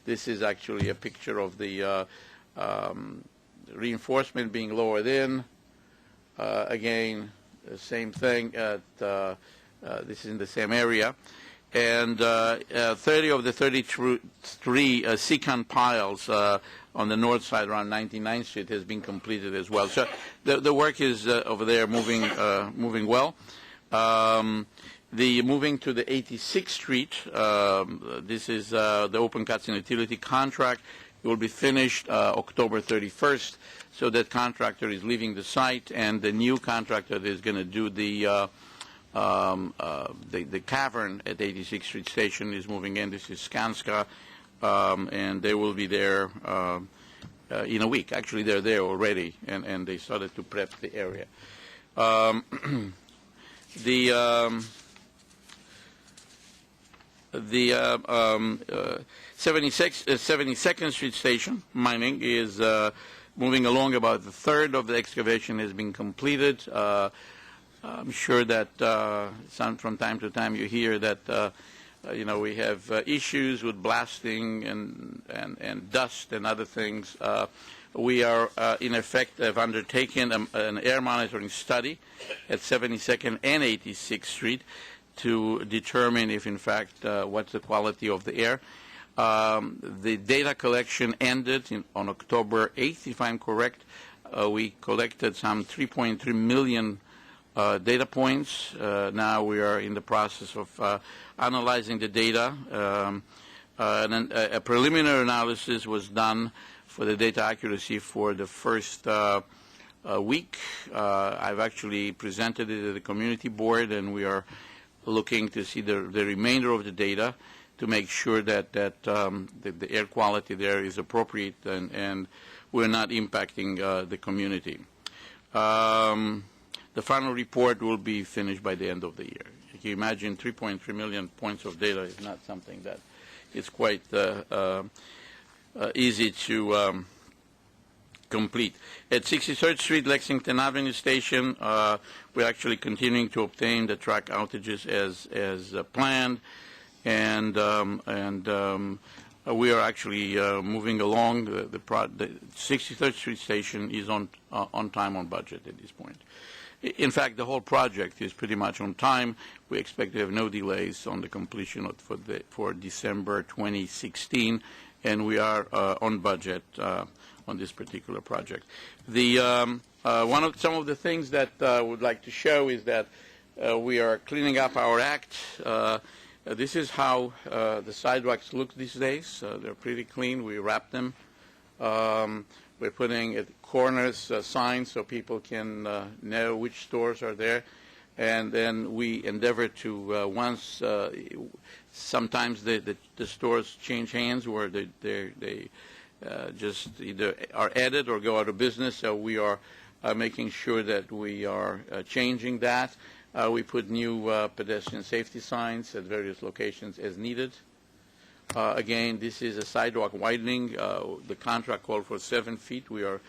This is actually a picture of the reinforcement being lowered in. Again, the same thing. This is in the same area. and 30 of the 33 secant piles on the north side around 99th Street has been completed as well. So the work is over there moving well. The moving to the 86th Street, this is the open cuts and utility contract. It will be finished October 31st. So that contractor is leaving the site, and the new contractor that is going to do the cavern at 86th Street Station is moving in. This is Skanska, and they will be there in a week. Actually, they're there already, and they started to prep the area. The 72nd Street Station mining is moving along. About the third of the excavation has been completed. I'm sure that from time to time you hear that we have issues with blasting and dust and other things. We are, in effect, have undertaken an air monitoring study at 72nd and 86th Street to determine if, in fact, what's the quality of the air. The data collection ended on October 8th, if I'm correct. We collected some 3.3 million data points. Now we are in the process of analyzing the data. And then a preliminary analysis was done for the data accuracy for the first week. I've actually presented it to the community board, and we are looking to see the remainder of the data to make sure that the air quality there is appropriate and we're not impacting the community. The final report will be finished by the end of the year. You can imagine 3.3 million points of data is not something that is quite easy to complete. At 63rd Street, Lexington Avenue Station, we're actually continuing to obtain the track outages as planned, and we are actually moving along. The 63rd Street Station is on time, on budget at this point. In fact, the whole project is pretty much on time. We expect to have no delays on the completion for December 2016, and we are on budget on this particular project. Some of the things that I would like to show is that we are cleaning up our act. This is how the sidewalks look these days. They're pretty clean. We wrap them. We're putting at corners signs so people can know which stores are there. And then we endeavor to sometimes the stores change hands where they just either are added or go out of business. So we are making sure that we are changing that. We put new pedestrian safety signs at various locations as needed. Again, this is a sidewalk widening. The contract called for 7 feet. We are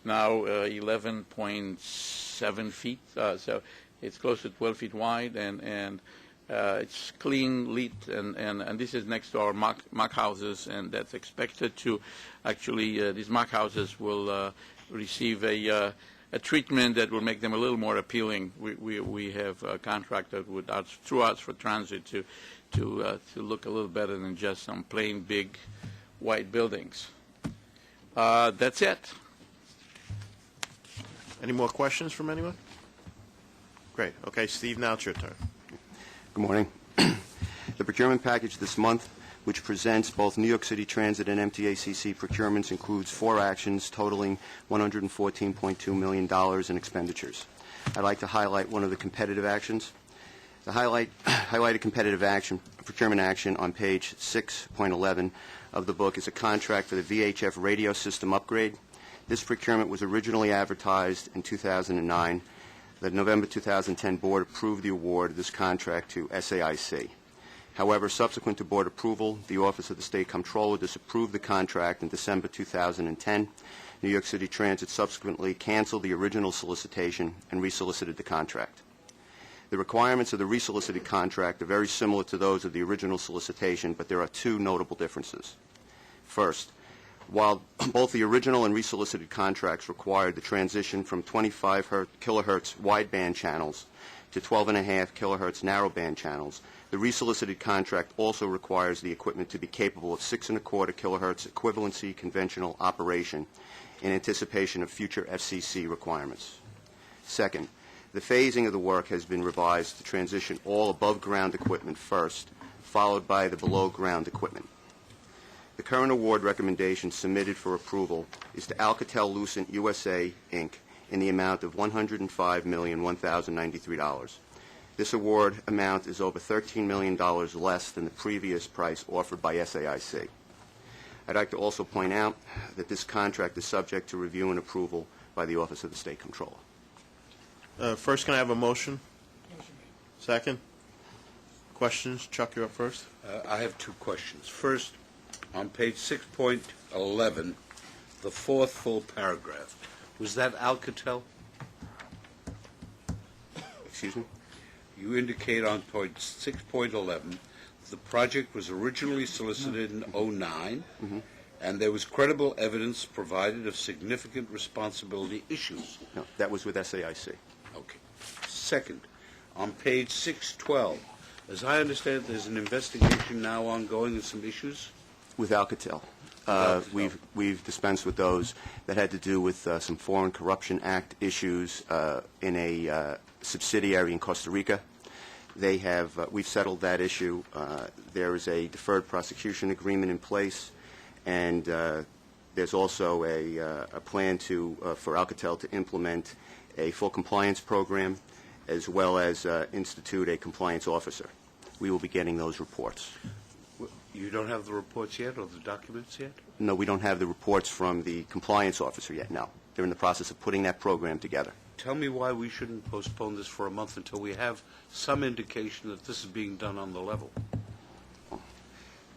now 11.7 feet. So it's close to 12 feet wide, and it's clean, lit, and this is next to our mock houses, and that's expected to actually, these mock houses will receive a treatment that will make them a little more appealing. We have contracted through us for transit to look a little better than just some plain big white buildings. That's it. Any more questions from anyone? Great. Okay, Steve, now it's your turn. Good morning. The procurement package this month, which presents both New York City Transit and MTACC procurements, includes 4 actions totaling $114.2 million in expenditures. I'd like to highlight one of the competitive actions. The highlighted competitive action, procurement action on page 6.11 of the book is a contract for the VHF radio system upgrade. This procurement was originally advertised in 2009. The November 2010 board approved the award of this contract to SAIC. However, subsequent to board approval, the Office of the State Comptroller disapproved the contract in December 2010. New York City Transit subsequently canceled the original solicitation and resolicited the contract. The requirements of the resolicited contract are very similar to those of the original solicitation, but there are 2 notable differences. First, while both the original and resolicited contracts required the transition from 25 kilohertz wideband channels to 12.5 kilohertz narrowband channels, The resolicited contract also requires the equipment to be capable of 6.25 kilohertz equivalency conventional operation in anticipation of future FCC requirements. Second, the phasing of the work has been revised to transition all above-ground equipment first, followed by the below-ground equipment. The current award recommendation submitted for approval is to Alcatel-Lucent USA, Inc. in the amount of $105,001,093. This award amount is over $13 million less than the previous price offered by SAIC. I'd like to also point out that this contract is subject to review and approval by the Office of the State Comptroller. First, can I have a motion? Second? Questions? Chuck, you're up first. I have two questions. First, on page 6.11, the fourth full paragraph, was that Alcatel? Excuse me? You indicate on page 6.11 the project was originally solicited in 2009, and there was credible evidence provided of significant responsibility issues. No, that was with SAIC. Okay. Second, on page 612, as I understand it, there's an investigation now ongoing of some issues? With Alcatel. We've dispensed with those that had to do with some Foreign Corruption Act issues in a subsidiary in Costa Rica. We've settled that issue. There is a deferred prosecution agreement in place, and there's also a plan for Alcatel to implement a full compliance program, as well as institute a compliance officer. We will be getting those reports. You don't have the reports yet, or the documents yet? No, we don't have the reports from the compliance officer yet, no. They're in the process of putting that program together. Tell me why we shouldn't postpone this for a month until we have some indication that this is being done on the level.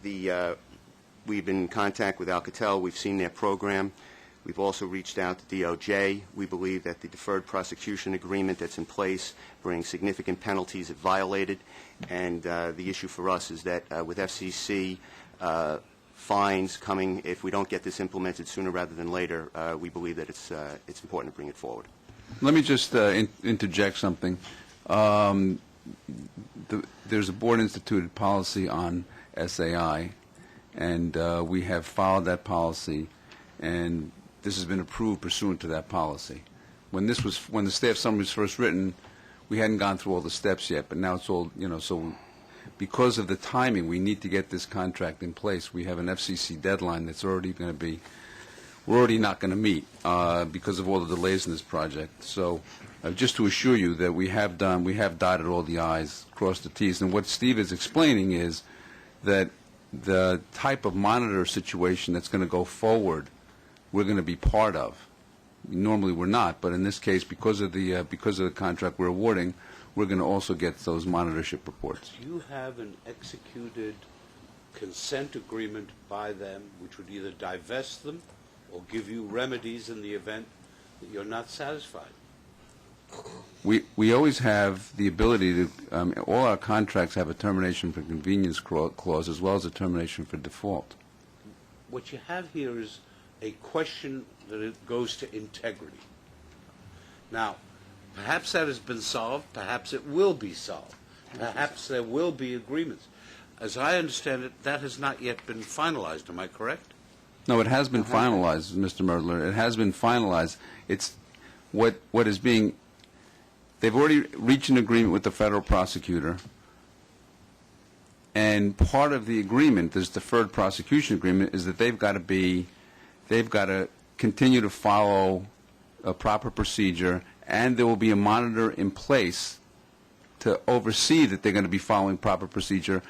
We've been in contact with Alcatel. We've seen their program. We've also reached out to DOJ. We believe that the deferred prosecution agreement that's in place brings significant penalties if violated. And the issue for us is that with FCC fines coming, if we don't get this implemented sooner rather than later, we believe that it's important to bring it forward. Let me just interject something. There's a board-instituted policy on SAI, and we have followed that policy, and this has been approved pursuant to that policy. When the staff summary was first written, we hadn't gone through all the steps yet, but now it's all, so because of the timing, we need to get this contract in place. We have an FCC deadline that's already going to be, we're already not going to meet because of all the delays in this project. So just to assure you that we have dotted all the I's, crossed the T's. And what Steve is explaining is that the type of monitor situation that's going to go forward, we're going to be part of. Normally we're not, but in this case, because of the contract we're awarding, we're going to also get those monitorship reports. Do you have an executed consent agreement by them which would either divest them or give you remedies in the event that you're not satisfied? We always have the ability to, all our contracts have a termination for convenience clause as well as a termination for default. What you have here is a question that it goes to integrity. Now, perhaps that has been solved, perhaps it will be solved, perhaps there will be agreements. As I understand it, that has not yet been finalized, am I correct? No, it has been finalized, Mr. Merdler. It has been finalized. It's what is being, they've already reached an agreement with the federal prosecutor, and part of the agreement, this deferred prosecution agreement, is that they've got to continue to follow a proper procedure, and there will be a monitor in place to oversee that they're going to be following proper procedure.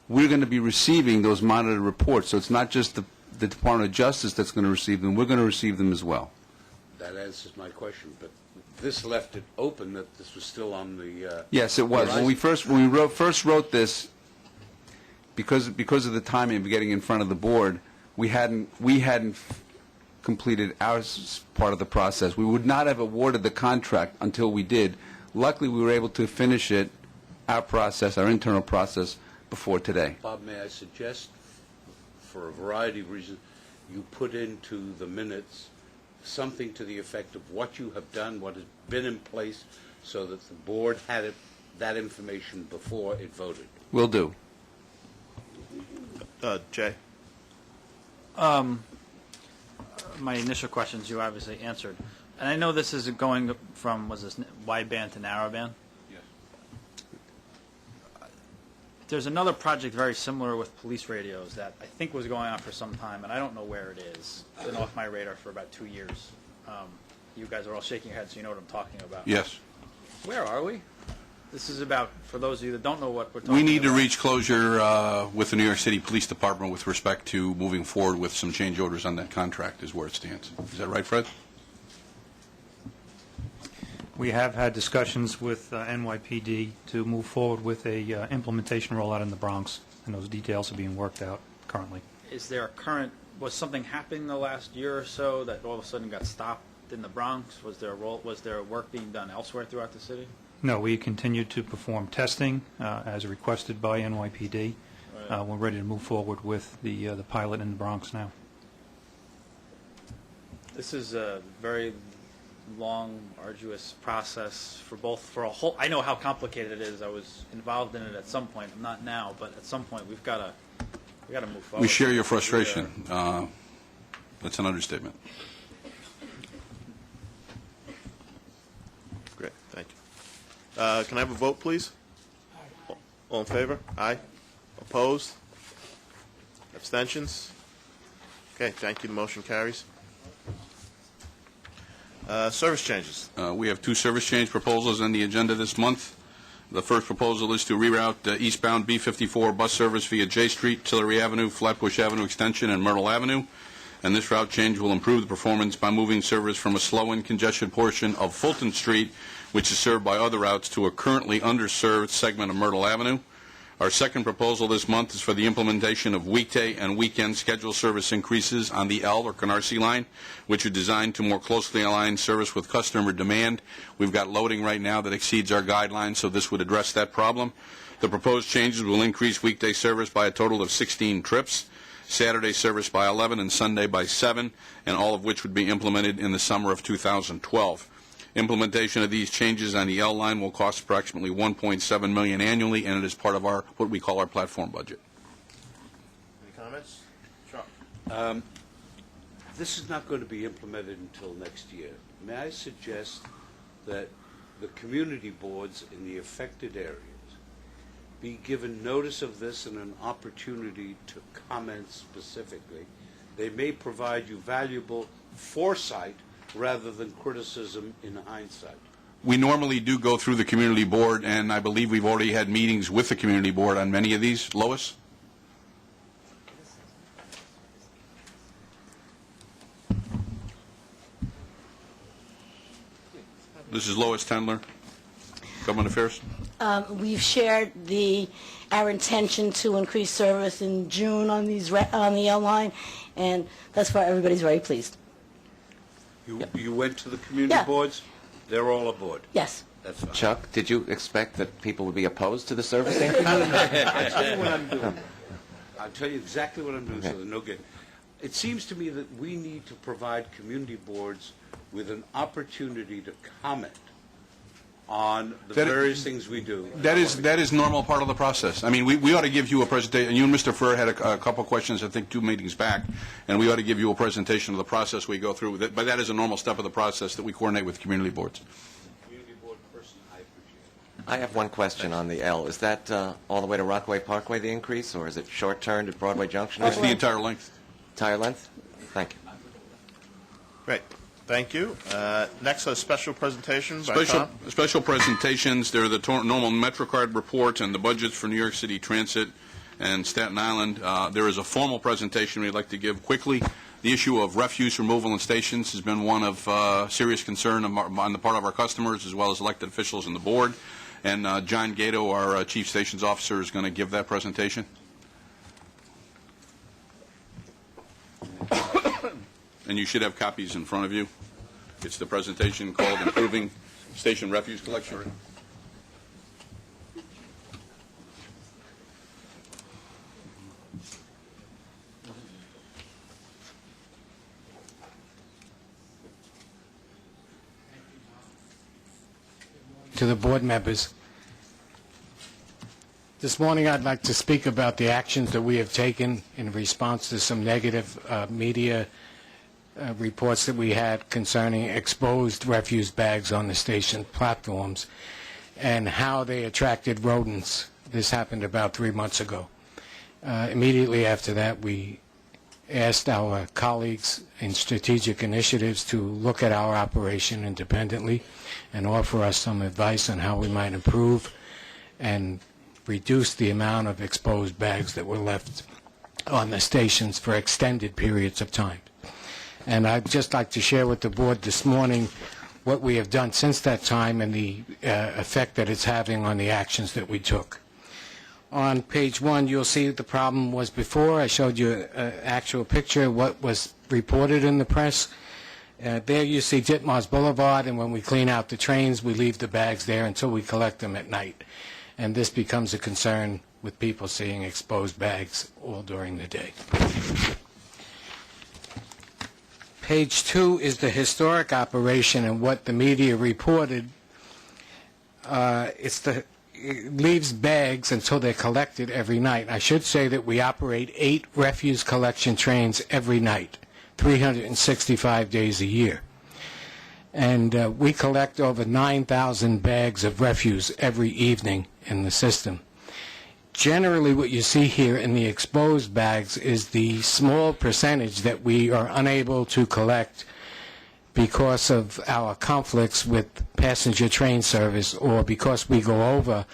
We're going to be receiving those monitor reports, so it's not just the Department of Justice that's going to receive them. We're going to receive them as well. That answers my question, but this left it open that this was still on the Yes, it was. When we first wrote this, because of the timing of getting in front of the board, we hadn't completed our part of the process. We would not have awarded the contract until we did. Luckily, we were able to finish it, our internal process, before today. Bob, may I suggest, for a variety of reasons, you put into the minutes something to the effect of what you have done, what has been in place, so that the board had that information before it voted. Will do. Jay? My initial questions you obviously answered. And I know this is going from, was this wideband to narrowband? Yes. There's another project very similar with police radios that I think was going on for some time, and I don't know where it is. It's been off my radar for about 2 years. You guys are all shaking your heads, so you know what I'm talking about. Yes. Where are we? This is about, for those of you that don't know what we're talking about. We need to reach closure with the New York City Police Department with respect to moving forward with some change orders on that contract is where it stands. Is that right, Fred? We have had discussions with NYPD to move forward with a implementation rollout in the Bronx, and those details are being worked out currently. Is there a current, was something happening the last year or so that all of a sudden got stopped in the Bronx? Was there work being done elsewhere throughout the city? No, we continue to perform testing as requested by NYPD. Right. We're ready to move forward with the pilot in the Bronx now. This is a very long, arduous process for a whole. I know how complicated it is. I was involved in it at some point. I'm not now, but at some point we've got to move forward. We share your frustration. That's an understatement. Great, thank you. Can I have a vote, please? All in favor? Aye. Opposed? Abstentions? Okay, thank you. The motion carries. Service changes. We have 2 service change proposals on the agenda this month. The first proposal is to reroute eastbound B54 bus service via J Street, Tillery Avenue, Flatbush Avenue Extension, and Myrtle Avenue. And this route change will improve the performance by moving service from a slow and congested portion of Fulton Street, which is served by other routes, to a currently underserved segment of Myrtle Avenue. Our second proposal this month is for the implementation of weekday and weekend schedule service increases on the L or Canarsie line, which are designed to more closely align service with customer demand. We've got loading right now that exceeds our guidelines, so this would address that problem. The proposed changes will increase weekday service by a total of 16 trips, Saturday service by 11, and Sunday by 7, and all of which would be implemented in the summer of 2012. Implementation of these changes on the L line will cost approximately $1.7 million annually, and it is part of our what we call our platform budget. Any comments? Chuck? This is not going to be implemented until next year. May I suggest that the community boards in the affected areas be given notice of this and an opportunity to comment specifically? They may provide you valuable foresight rather than criticism in hindsight. We normally do go through the community board, and I believe we've already had meetings with the community board on many of these. Lois? This is Lois Tendler, Government Affairs. We've shared our intention to increase service in June on the L line, and thus far everybody's very pleased. You went to the community boards? They're all aboard? Yes. That's fine. Chuck, did you expect that people would be opposed to the service increase? I'll tell you what I'm doing. I'll tell you exactly what I'm doing so there's no good. It seems to me that we need to provide community boards with an opportunity to comment on the various things we do. That is normal part of the process. I mean, we ought to give you a presentation. You and Mr. Furr had a couple questions, I think, 2 meetings back, and we ought to give you a presentation of the process we go through. But that is a normal step of the process that we coordinate with community boards. Community board person, I appreciate it. I have one question on the L. Is that all the way to Rockaway Parkway, the increase, or is it short-term to Broadway Junction? It's the entire length. Entire length? Thank you. Great. Thank you. Next, a special presentation by Tom. Special presentations. They're the normal MetroCard report and the budgets for New York City Transit and Staten Island. There is a formal presentation we'd like to give quickly. The issue of refuse removal in stations has been one of serious concern on the part of our customers as well as elected officials and the board. And John Gato, our Chief Stations Officer, is going to give that presentation. And you should have copies in front of you. It's the presentation called Improving Station Refuse Collection. To the board members, This morning I'd like to speak about the actions that we have taken in response to some negative media reports that we had concerning exposed refuse bags on the station platforms and how they attracted rodents. This happened about 3 months ago. Immediately after that, we asked our colleagues in strategic initiatives to look at our operation independently and offer us some advice on how we might improve and reduce the amount of exposed bags that were left on the stations for extended periods of time. And I'd just like to share with the board this morning what we have done since that time and the effect that it's having on the actions that we took. On page 1, you'll see the problem was before. I showed you an actual picture of what was reported in the press. There you see Ditmars Boulevard, and when we clean out the trains, we leave the bags there until we collect them at night. And this becomes a concern with people seeing exposed bags all during the day. Page 2 is the historic operation and what the media reported. It leaves bags until they're collected every night. I should say that we operate 8 refuse collection trains every night, 365 days a year. And we collect over 9,000 bags of refuse every evening in the system. Generally, what you see here in the exposed bags is the small percentage that we are unable to collect because of our conflicts with passenger train service or because we go over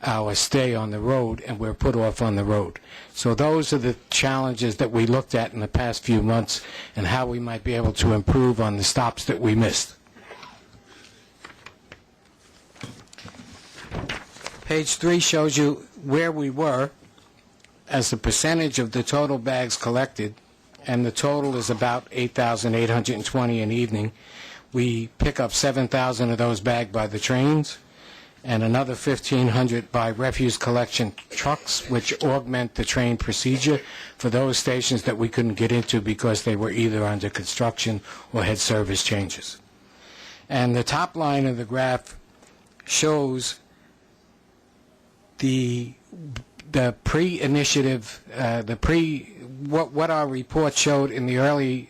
our stay on the road and we're put off on the road. So those are the challenges that we looked at in the past few months and how we might be able to improve on the stops that we missed. Page 3 shows you where we were as a percentage of the total bags collected, and the total is about 8,820 an evening. We pick up 7,000 of those bagged by the trains and another 1,500 by refuse collection trucks, which augment the train procedure for those stations that we couldn't get into because they were either under construction or had service changes. And the top line of the graph shows the pre-initiative, what our report showed in the early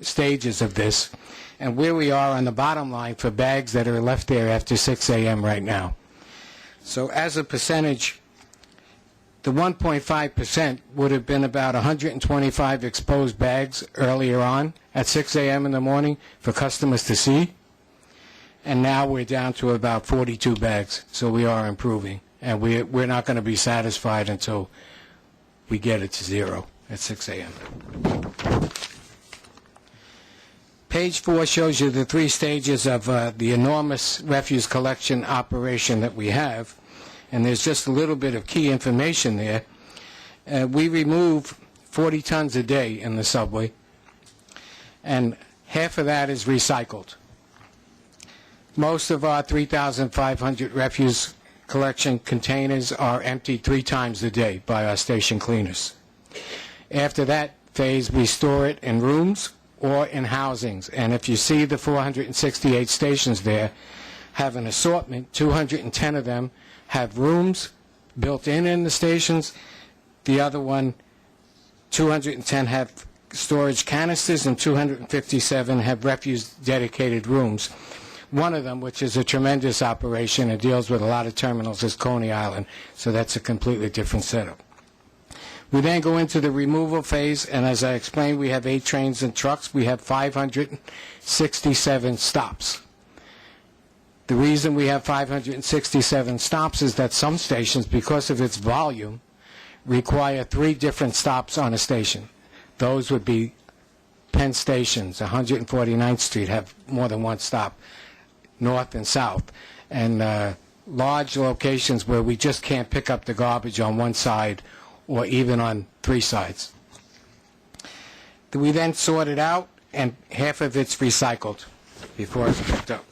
stages of this, and where we are on the bottom line for bags that are left there after 6 a.m. right now. So as a percentage, the 1.5% would have been about 125 exposed bags earlier on at 6 a.m. in the morning for customers to see, and now we're down to about 42 bags, so we are improving. And we're not going to be satisfied until we get it to 0 at 6 a.m. Page 4 shows you the 3 stages of the enormous refuse collection operation that we have, and there's just a little bit of key information there. We remove 40 tons a day in the subway, and half of that is recycled. Most of our 3,500 refuse collection containers are emptied 3 times a day by our station cleaners. After that phase, we store it in rooms or in housings. And if you see the 468 stations there have an assortment, 210 of them have rooms built in the stations. The other 210 have storage canisters, and 257 have refuse dedicated rooms. One of them, which is a tremendous operation and deals with a lot of terminals, is Coney Island, so that's a completely different setup. We then go into the removal phase, and as I explained, we have 8 trains and trucks. We have 567 stops. The reason we have 567 stops is that some stations, because of its volume, require 3 different stops on a station. Those would be Penn stations. 149th Street have more than 1 stop, north and south, and large locations where we just can't pick up the garbage on one side or even on 3 sides. We then sort it out, and half of it's recycled before it's picked up.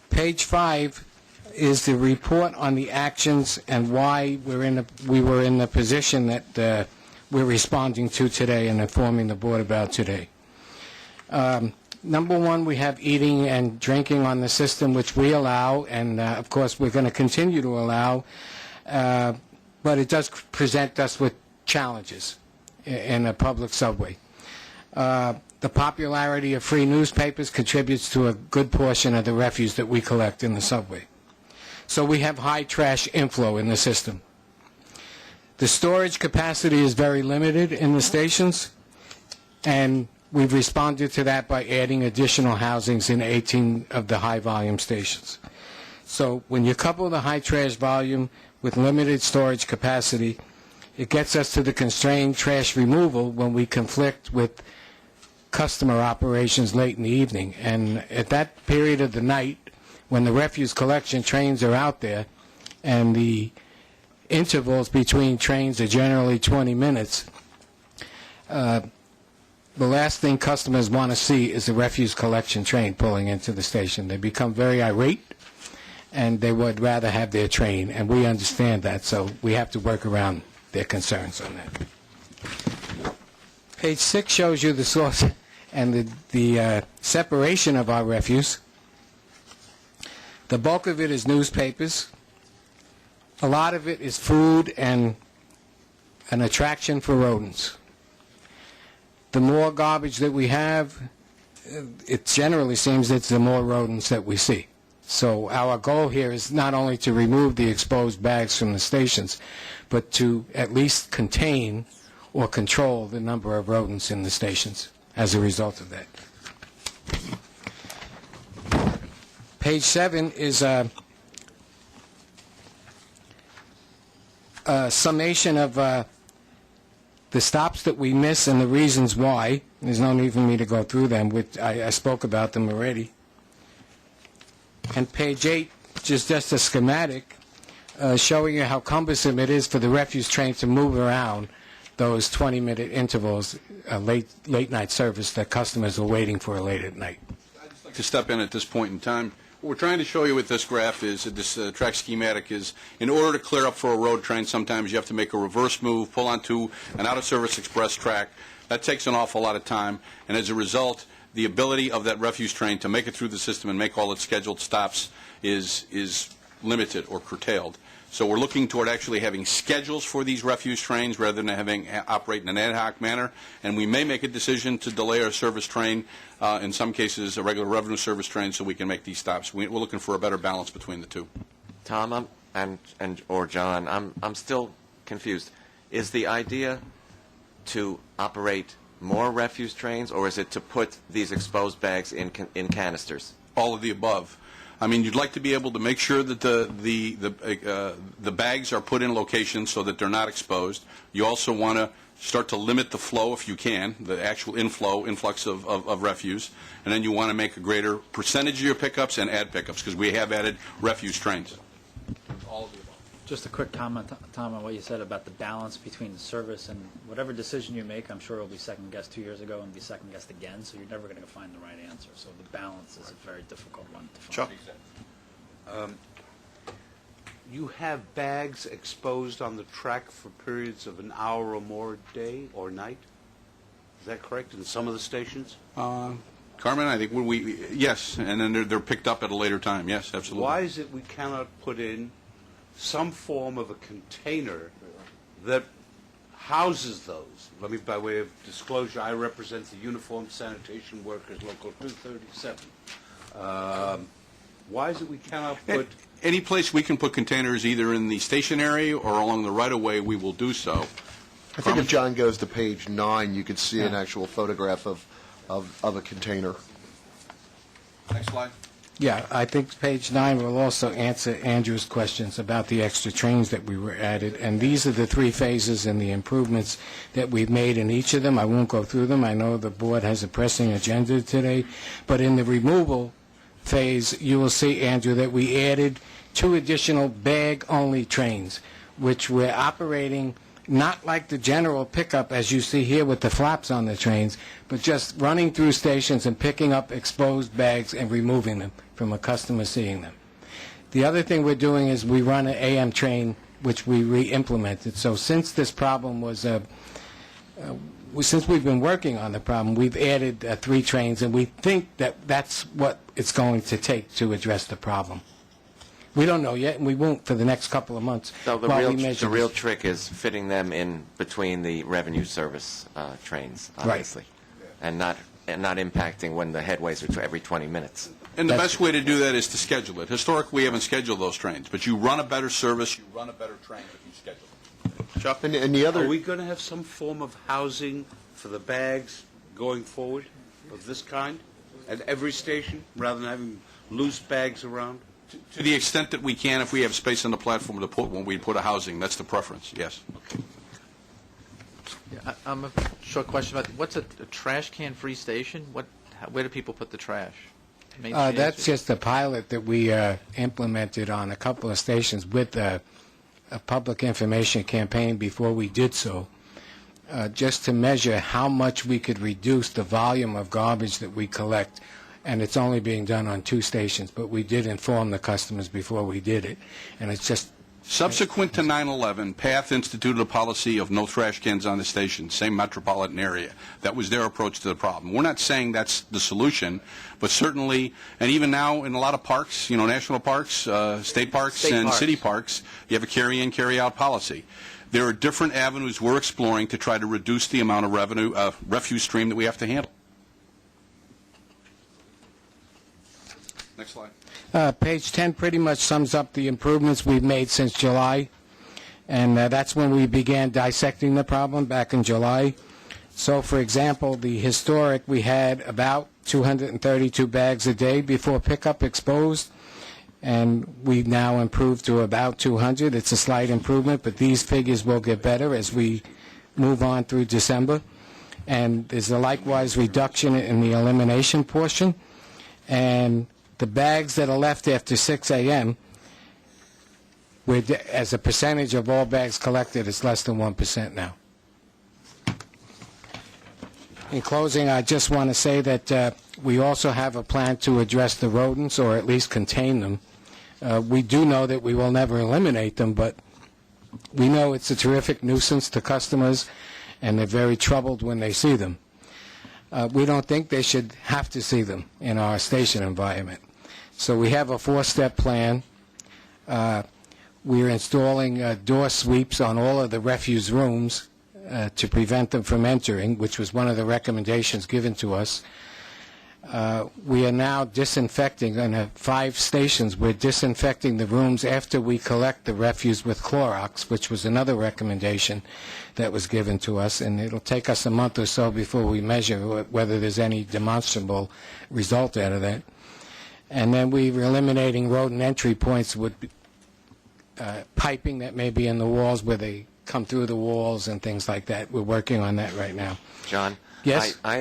Page 5 is the report on the actions and why we were in the position that we're responding to today and informing the board about today. Number one, we have eating and drinking on the system, which we allow, and of course we're going to continue to allow, but it does present us with challenges in a public subway. The popularity of free newspapers contributes to a good portion of the refuse that we collect in the subway. So we have high trash inflow in the system. The storage capacity is very limited in the stations, and we've responded to that by adding additional housings in 18 of the high-volume stations. So when you couple the high trash volume with limited storage capacity, it gets us to the constrained trash removal when we conflict with customer operations late in the evening. And at that period of the night, when the refuse collection trains are out there and the intervals between trains are generally 20 minutes, the last thing customers want to see is the refuse collection train pulling into the station. They become very irate, and they would rather have their train, and we understand that, so we have to work around their concerns on that. Page 6 shows you the source and the separation of our refuse. The bulk of it is newspapers. A lot of it is food and an attraction for rodents. The more garbage that we have, it generally seems it's the more rodents that we see. So our goal here is not only to remove the exposed bags from the stations, but to at least contain or control the number of rodents in the stations as a result of that. Page 7 is a summation of the stops that we miss and the reasons why. There's no need for me to go through them. I spoke about them already. And page 8 is just a schematic showing you how cumbersome it is for the refuse train to move around those 20-minute intervals, late night service that customers are waiting for late at night. I'd just like to step in at this point in time. What we're trying to show you with this graph is, this track schematic is, in order to clear up for a road train, sometimes you have to make a reverse move, pull onto an out-of-service express track. That takes an awful lot of time, and as a result, the ability of that refuse train to make it through the system and make all its scheduled stops is limited or curtailed. So we're looking toward actually having schedules for these refuse trains rather than having operate in an ad hoc manner. And we may make a decision to delay our service train, in some cases a regular revenue service train, so we can make these stops. We're looking for a better balance between the two. Tom, or John, I'm still confused. Is the idea to operate more refuse trains, or is it to put these exposed bags in canisters? All of the above. I mean, you'd like to be able to make sure that the bags are put in locations so that they're not exposed. You also want to start to limit the flow, if you can, the actual influx of refuse. And then you want to make a greater percentage of your pickups and add pickups, because we have added refuse trains. All of the above. Just a quick comment, Tom, on what you said about the balance between the service and whatever decision you make. I'm sure it will be second-guessed 2 years ago and be second-guessed again, so you're never going to find the right answer. So the balance is a very difficult one to find. Chuck? You have bags exposed on the track for periods of an hour or more day or night? Is that correct, in some of the stations? Carmen, I think yes, and then they're picked up at a later time. Yes, absolutely. Why is it we cannot put in some form of a container that houses those? Let me, by way of disclosure, I represent the Uniform Sanitation Workers Local 237. Why is it we cannot put... Any place we can put containers, either in the stationary or along the right-of-way, we will do so. I think if John goes to page 9, you could see an actual photograph of a container. Next slide. Yeah, I think page 9 will also answer Andrew's questions about the extra trains that we were added. And these are the 3 phases and the improvements that we've made in each of them. I won't go through them. I know the board has a pressing agenda today. But in the removal phase, you will see, Andrew, that we added 2 additional bag-only trains, which we're operating not like the general pickup, as you see here with the flaps on the trains, but just running through stations and picking up exposed bags and removing them from a customer seeing them. The other thing we're doing is we run an AM train, which we re-implemented. So since this problem was since we've been working on the problem, we've added 3 trains, and we think that that's what it's going to take to address the problem. We don't know yet, and we won't for the next couple of months. So the while real, we measure the real this. trick is fitting them in between the revenue service trains, obviously, and not impacting when the headways are every 20 minutes. And the best way to do that is to schedule it. Historically, we haven't scheduled those trains, but you run a better service, you run a better train if you schedule it. Chuck? And the other... Are we going to have some form of housing for the bags going forward of this kind at every station, rather than having loose bags around? To the extent that we can, if we have space on the platform to put when we put a housing, that's the preference, yes. Yeah, I'm a short question about what's a trash can free station? Where do people put the trash? Main Street That's Street? just a pilot that we implemented on a couple of stations with a public information campaign before we did so, just to measure how much we could reduce the volume of garbage that we collect. And it's only being done on 2 stations, but we did inform the customers before we did it. And it's just... Subsequent to 9/11, PATH instituted a policy of no trash cans on the station, same metropolitan area. That was their approach to the problem. We're not saying that's the solution, but certainly, and even now in a lot of parks, national parks, state parks, city parks, you have a carry-in, carry-out policy. There are different avenues we're exploring to try to reduce the amount of refuse stream that we have to handle. Next slide. Page 10 pretty much sums up the improvements we've made since July, and that's when we began dissecting the problem back in July. So, for example, the historic, we had about 232 bags a day before pickup exposed, and we've now improved to about 200. It's a slight improvement, but these figures will get better as we move on through December. And there's a likewise reduction in the elimination portion, and the bags that are left after 6 a.m., as a percentage of all bags collected, it's less than 1% now. In closing, I just want to say that we also have a plan to address the rodents, or at least contain them. We do know that we will never eliminate them, but we know it's a terrific nuisance to customers, and they're very troubled when they see them. We don't think they should have to see them in our station environment. So we have a 4-step plan. We're installing door sweeps on all of the refuse rooms to prevent them from entering, which was one of the recommendations given to us. We are now disinfecting on 5 stations. We're disinfecting the rooms after we collect the refuse with Clorox, which was another recommendation that was given to us, and it'll take us a month or so before we measure whether there's any demonstrable result out of that. And then we're eliminating rodent entry points with piping that may be in the walls where they come through the walls and things like that. We're working on that right now. John? Yes? I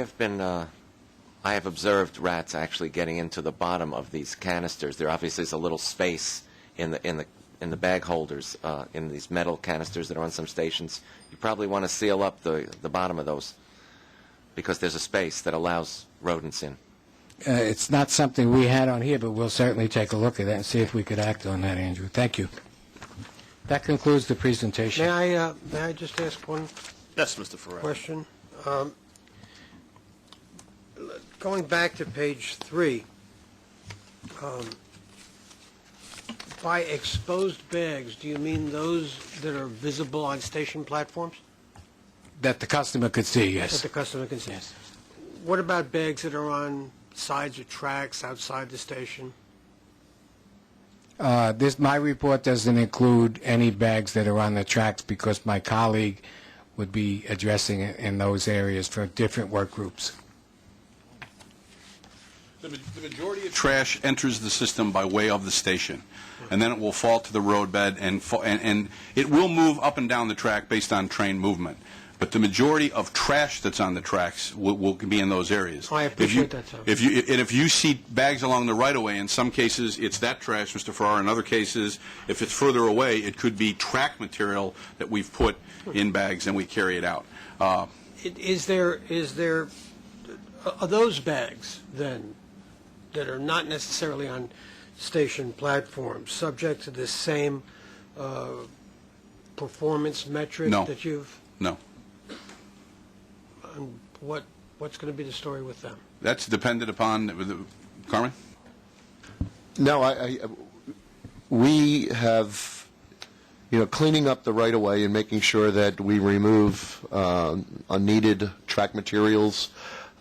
have observed rats actually getting into the bottom of these canisters. There obviously is a little space in the bag holders, in these metal canisters that are on some stations. You probably want to seal up the bottom of those because there's a space that allows rodents in. It's not something we had on here, but we'll certainly take a look at that and see if we could act on that, Andrew. Thank you. That concludes the presentation. May I just ask one Yes, Mr. Ferrer. question? Going back to page 3, by exposed bags, do you mean those that are visible on station platforms? That the customer could see, yes. That the customer can see? Yes. What about bags that are on sides of tracks outside the station? My report doesn't include any bags that are on the tracks because my colleague would be addressing it in those areas for different work groups. The majority of trash enters the system by way of the station, and then it will fall to the roadbed, and it will move up and down the track based on train movement. But the majority of trash that's on the tracks will be in those areas. I appreciate that, sir. If you see bags along the right-of-way, in some cases it's that trash, Mr. Farrar. In other cases, if it's further away, it could be track material that we've put in bags and we carry it out. Are those bags, then, that are not necessarily on station platforms, subject to the same performance metric No. that you've... No. and what's going to be the story with them? That's dependent upon, Carmen? No, we have, cleaning up the right-of-way and making sure that we remove unneeded track materials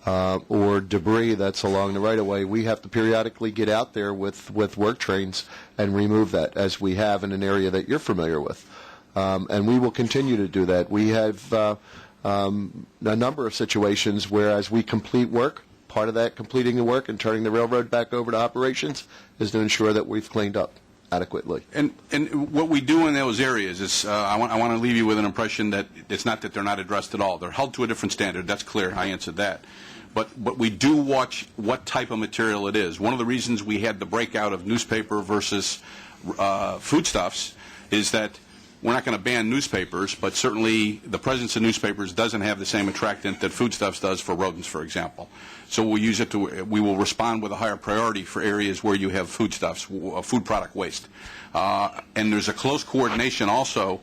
or debris that's along the right-of-way. We have to periodically get out there with work trains and remove that, as we have in an area that you're familiar with. And we will continue to do that. We have a number of situations where, as we complete work, part of that completing the work and turning the railroad back over to operations is to ensure that we've cleaned up adequately. And what we do in those areas is, I want to leave you with an impression that it's not that they're not addressed at all. They're held to a different standard. That's clear. I answered that. But we do watch what type of material it is. One of the reasons we had the breakout of newspaper versus foodstuffs is that we're not going to ban newspapers, but certainly the presence of newspapers doesn't have the same attractant that foodstuffs does for rodents, for example. So we'll use it we will respond with a higher priority for areas where you have foodstuffs, food product waste. And there's a close coordination also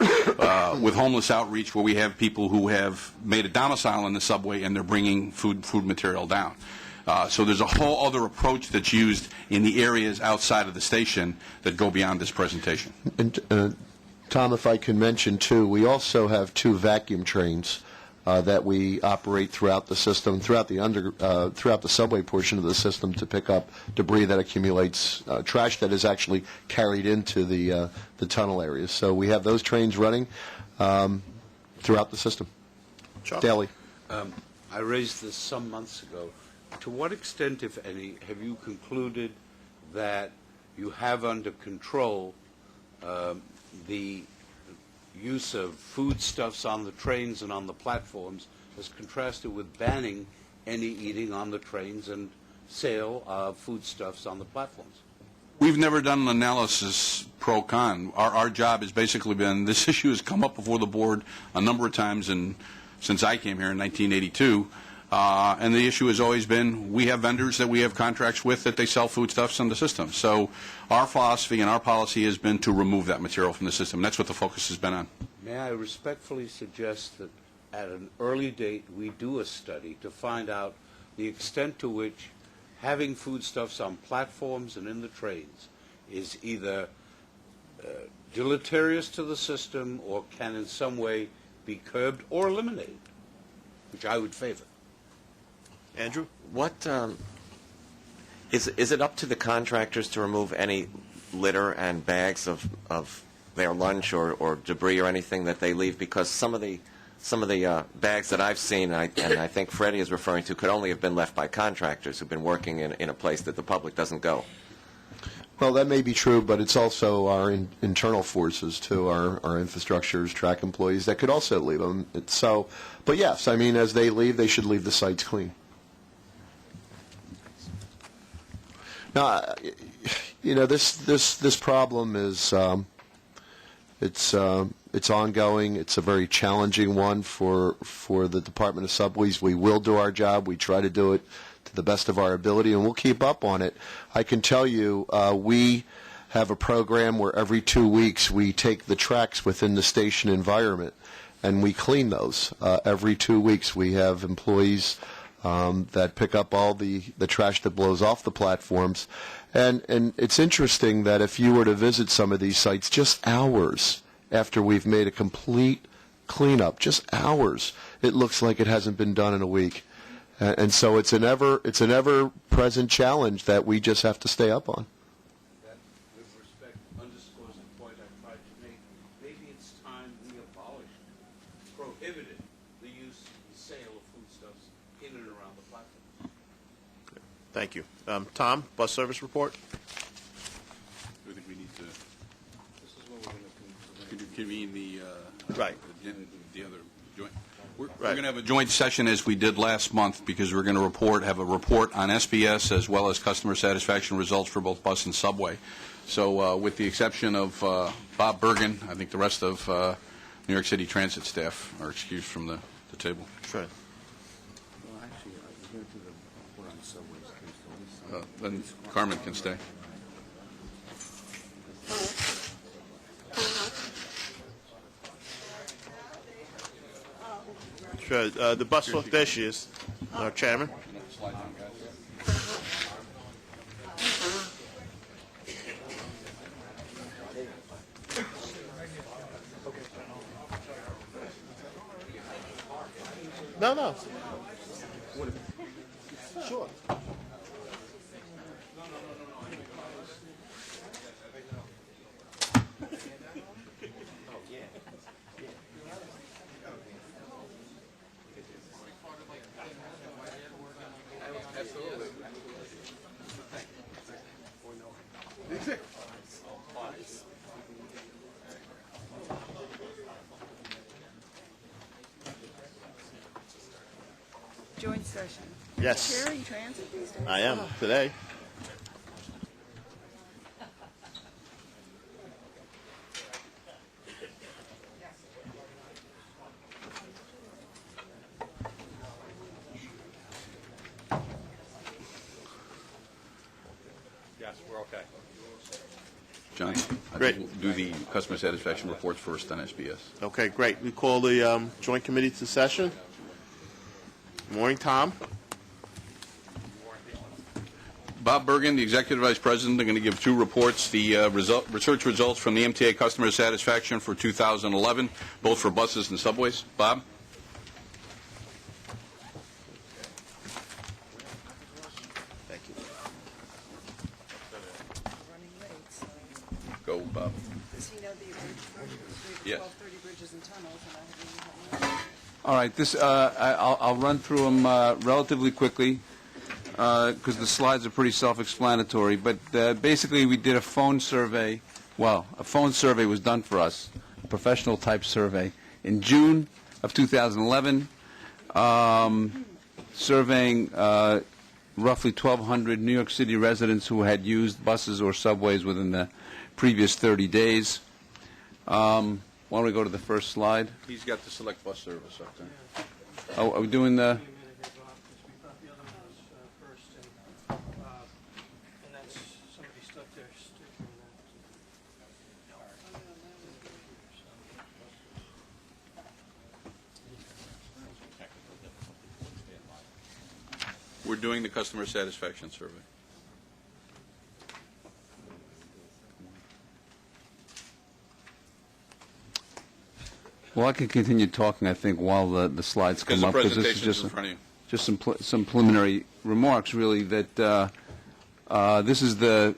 with homeless outreach, where we have people who have made a domicile in the subway and they're bringing food material down. So there's a whole other approach that's used in the areas outside of the station that go beyond this presentation. And, Tom, if I can mention, too, we also have 2 vacuum trains that we operate throughout the system, throughout the subway portion of the system, to pick up debris that accumulates, trash that is actually carried into the tunnel areas. So we have those trains running throughout the system daily. I raised this some months ago. To what extent, if any, have you concluded that you have under control the use of foodstuffs on the trains and on the platforms, as contrasted with banning any eating on the trains and sale of foodstuffs on the platforms? We've never done an analysis pro-con. Our job has basically been, this issue has come up before the board a number of times since I came here in 1982, and the issue has always been, we have vendors that we have contracts with that they sell foodstuffs in the system. So our philosophy and our policy has been to remove that material from the system. That's what the focus has been on. May I respectfully suggest that at an early date we do a study to find out the extent to which having foodstuffs on platforms and in the trains is either deleterious to the system or can in some way be curbed or eliminated, which I would favor. Andrew? What is it up to the contractors to remove any litter and bags of their lunch or debris or anything that they leave? Because some of the bags that I've seen, and I think Freddie is referring to, could only have been left by contractors who've been working in a place that the public doesn't go. Well, that may be true, but it's also our internal forces, too, our infrastructures, track employees, that could also leave them. But yes, I mean, as they leave, they should leave the sites clean. Now, this problem is it's ongoing. It's a very challenging one for the Department of Subways. We will do our job. We try to do it to the best of our ability, and we'll keep up on it. I can tell you, we have a program where every 2 weeks we take the tracks within the station environment and we clean those. Every 2 weeks we have employees that pick up all the trash that blows off the platforms. And it's interesting that if you were to visit some of these sites, just hours after we've made a complete cleanup, just hours, it looks like it hasn't been done in a week. And so it's an ever-present challenge that we just have to stay up on. That, with respect, underscores the point I tried to make. Maybe it's time we prohibited the use and sale of foodstuffs in and around the platform. Thank you. Tom, bus service report? I think we need to. This is what we're going to convene the other joint. We're going to have a joint session as we did last month because we're going to have a report on SBS as well as customer satisfaction results for both bus and subway. So with the exception of Bob Bergen, I think the rest of New York City Transit staff are excused from the table. Sure. Well, actually, we're going to do the report on subways. Then Carmen can stay. Sure. The bus, there she is, Chairman. No. Sure. Joint session. Yes. Chairing transit these days? I am today. Yes, we're okay. Johnny, Great. We'll do the customer satisfaction reports first on SBS. Okay, great. We call the joint committee to session. Morning, Tom. Bob Bergen, the Executive Vice President, are going to give two reports. The research results from the MTA customer satisfaction for 2011, both for buses and subways. Bob? Thank you. Running late, so Go, Bob. does he know the bridge? Yes. 1230 bridges and tunnels, and I haven't even. All right, I'll run through them relatively quickly because the slides are pretty self-explanatory. But basically, we did a phone survey. Well, a phone survey was done for us, a professional-type survey, in June of 2011, surveying roughly 1,200 New York City residents who had used buses or subways within the previous 30 days. Why don't we go to the first slide? He's got the select bus service up there. Oh, are we doing the... We're doing the customer satisfaction survey. Well, I can continue talking, I think, while the slides come up. Because the this is presentation's in front of you. just some preliminary remarks, really, that this is the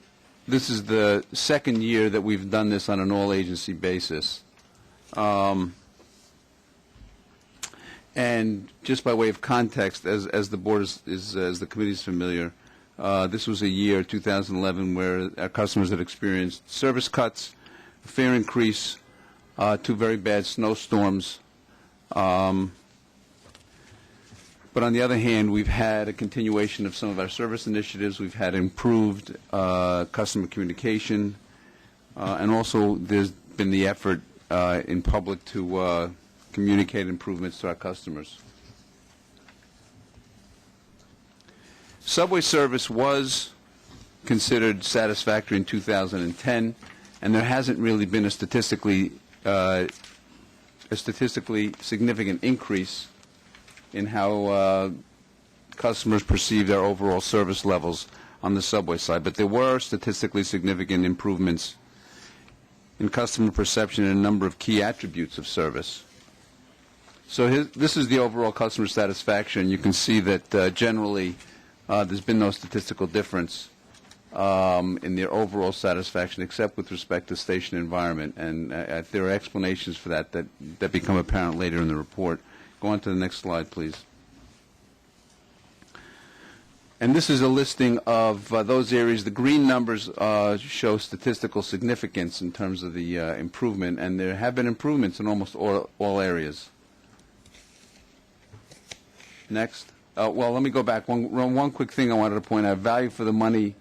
second year that we've done this on an all-agency basis. And just by way of context, as the board as the committee is familiar, this was a year, 2011, where our customers had experienced service cuts, a fare increase, two very bad snowstorms. But on the other hand, we've had a continuation of some of our service initiatives. We've had improved customer communication, and also there's been the effort in public to communicate improvements to our customers. Subway service was considered satisfactory in 2010, and there hasn't really been a statistically significant increase in how customers perceive their overall service levels on the subway side. But there were statistically significant improvements in customer perception in a number of key attributes of service. So this is the overall customer satisfaction. You can see that generally there's been no statistical difference in their overall satisfaction except with respect to station environment. And there are explanations for that become apparent later in the report. Go on to the next slide, please. And this is a listing of those areas. The green numbers show statistical significance in terms of the improvement, and there have been improvements in almost all areas. Next. Well, let me go back. One quick thing I wanted to point out. Value for the money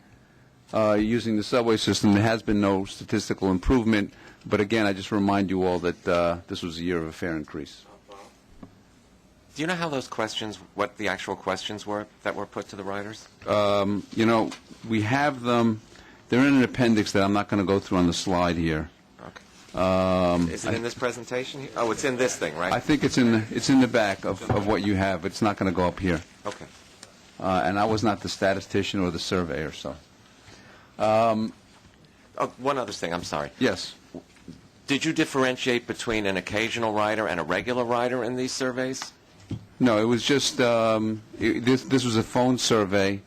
using the subway system, there has been no statistical improvement. But again, I just remind you all that this was a year of a fare increase. Do you know how those questions, what the actual questions were that were put to the writers? You know, we have them. They're in an appendix that I'm not going to go through on the slide here. Okay. Is it in this presentation? Oh, it's in this thing, right? I think it's in the back of what you have. It's not going to go up here. Okay. And I was not the statistician or the surveyor, so. One other thing, I'm sorry. Yes. Did you differentiate between an occasional rider and a regular rider in these surveys? No, it was just, this was a phone survey,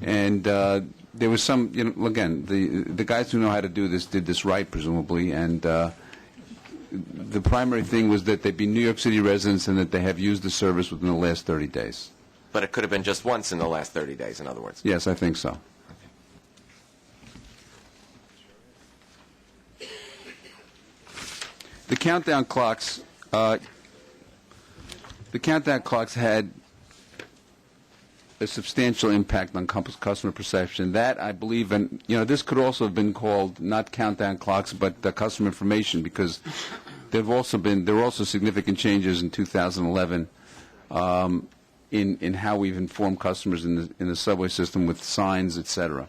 and there was some, again, the guys who know how to do this did this right, presumably, and the primary thing was that they be New York City residents and that they have used the service within the last 30 days. But it could have been just once in the last 30 days, in other words. Yes, I think so. The countdown clocks had a substantial impact on customer perception. That, I believe, and this could also have been called not countdown clocks, but customer information, because there were also significant changes in 2011 in how we've informed customers in the subway system with signs, etc.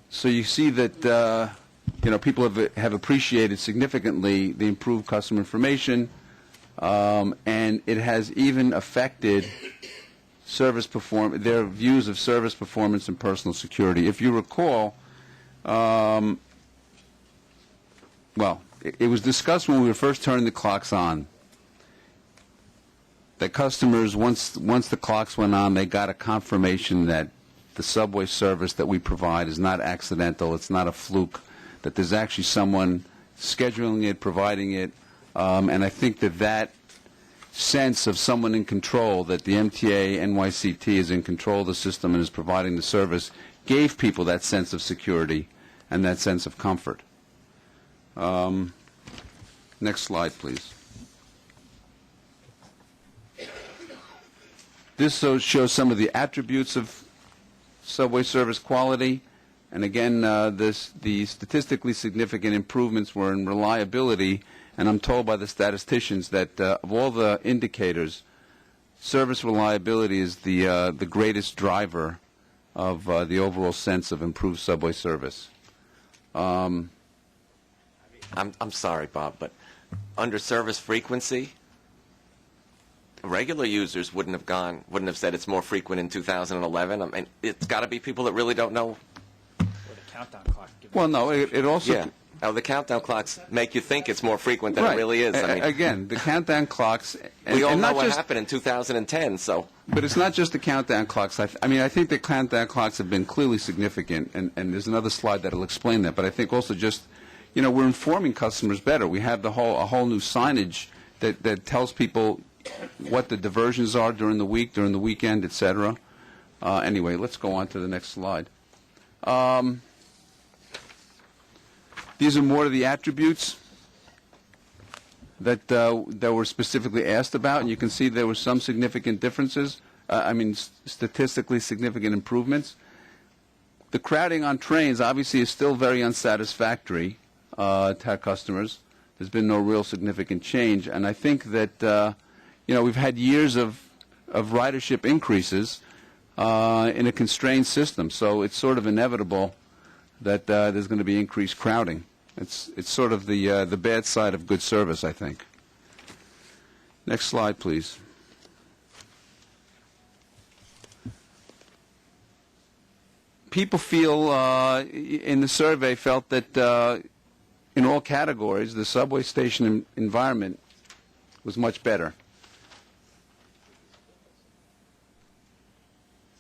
So you see that people have appreciated significantly the improved customer information, and it has even affected their views of service performance and personal security. If you recall, well, it was discussed when we were first turning the clocks on that customers, once the clocks went on, they got a confirmation that the subway service that we provide is not accidental, it's not a fluke, that there's actually someone scheduling it, providing it, and I think that sense of someone in control, that the MTA NYCT is in control of the system and is providing the service, gave people that sense of security and that sense of comfort. Next slide, please. This shows some of the attributes of subway service quality, and again, the statistically significant improvements were in reliability, and I'm told by the statisticians that of all the indicators, service reliability is the greatest driver of the overall sense of improved subway service. I'm sorry, Bob, but under service frequency, regular users wouldn't have said it's more frequent in 2011. I mean, it's got to be people that really don't know. Or the countdown clock. Well, no, it also... Yeah. Oh, the countdown clocks make you think it's more frequent than it really is. I mean, again, the countdown clocks... we all know what happened in 2010, so... But it's not just the countdown clocks. I think the countdown clocks have been clearly significant, and there's another slide that will explain that. But I think also just, we're informing customers better. We have a whole new signage that tells people what the diversions are during the week, during the weekend, etc. Anyway, let's go on to the next slide. These are more of the attributes that were specifically asked about, and you can see there were some significant differences. Statistically significant improvements. The crowding on trains obviously is still very unsatisfactory to our customers. There's been no real significant change, and I think that we've had years of ridership increases in a constrained system, so it's sort of inevitable that there's going to be increased crowding. It's sort of the bad side of good service, I think. Next slide, please. People in the survey felt that in all categories, the subway station environment was much better.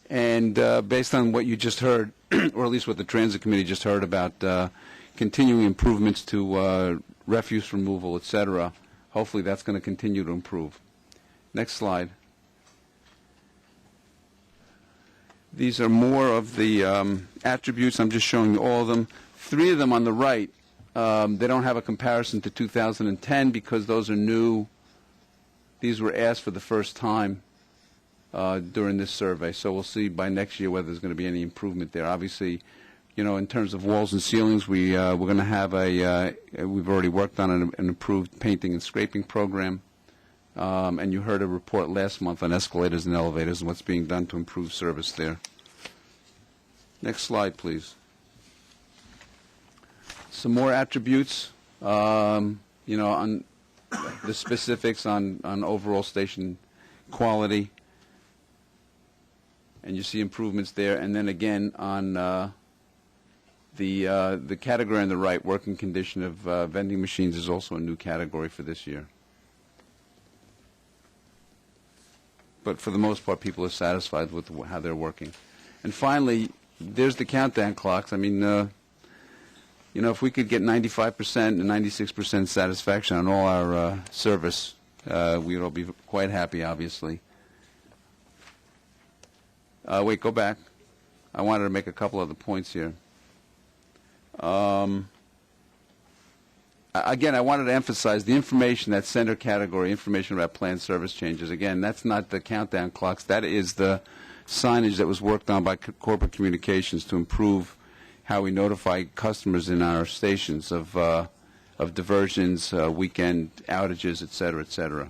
And based on what you just heard, or at least what the Transit Committee just heard about continuing improvements to refuse removal, etc., hopefully that's going to continue to improve. Next slide. These are more of the attributes. I'm just showing you all of them. 3 of them on the right, they don't have a comparison to 2010 because those are new. These were asked for the first time during this survey. So we'll see by next year whether there's going to be any improvement there. Obviously, in terms of walls and ceilings, we're going to have we've already worked on an improved painting and scraping program. And you heard a report last month on escalators and elevators and what's being done to improve service there. Next slide, please. some more attributes, on the specifics on overall station quality, and you see improvements there. And then again on the category on the right, working condition of vending machines, is also a new category for this year. But for the most part, people are satisfied with how they're working. And finally, there's the countdown clocks. I mean, if we could get 95% and 96% satisfaction on all our service, we'd all be quite happy, obviously. Wait, go back. I wanted to make a couple other points here. Again, I wanted to emphasize the information, that center category, information about planned service changes. Again, that's not the countdown clocks. That is the signage that was worked on by corporate communications to improve how we notify customers in our stations of diversions, weekend outages, et cetera, et cetera.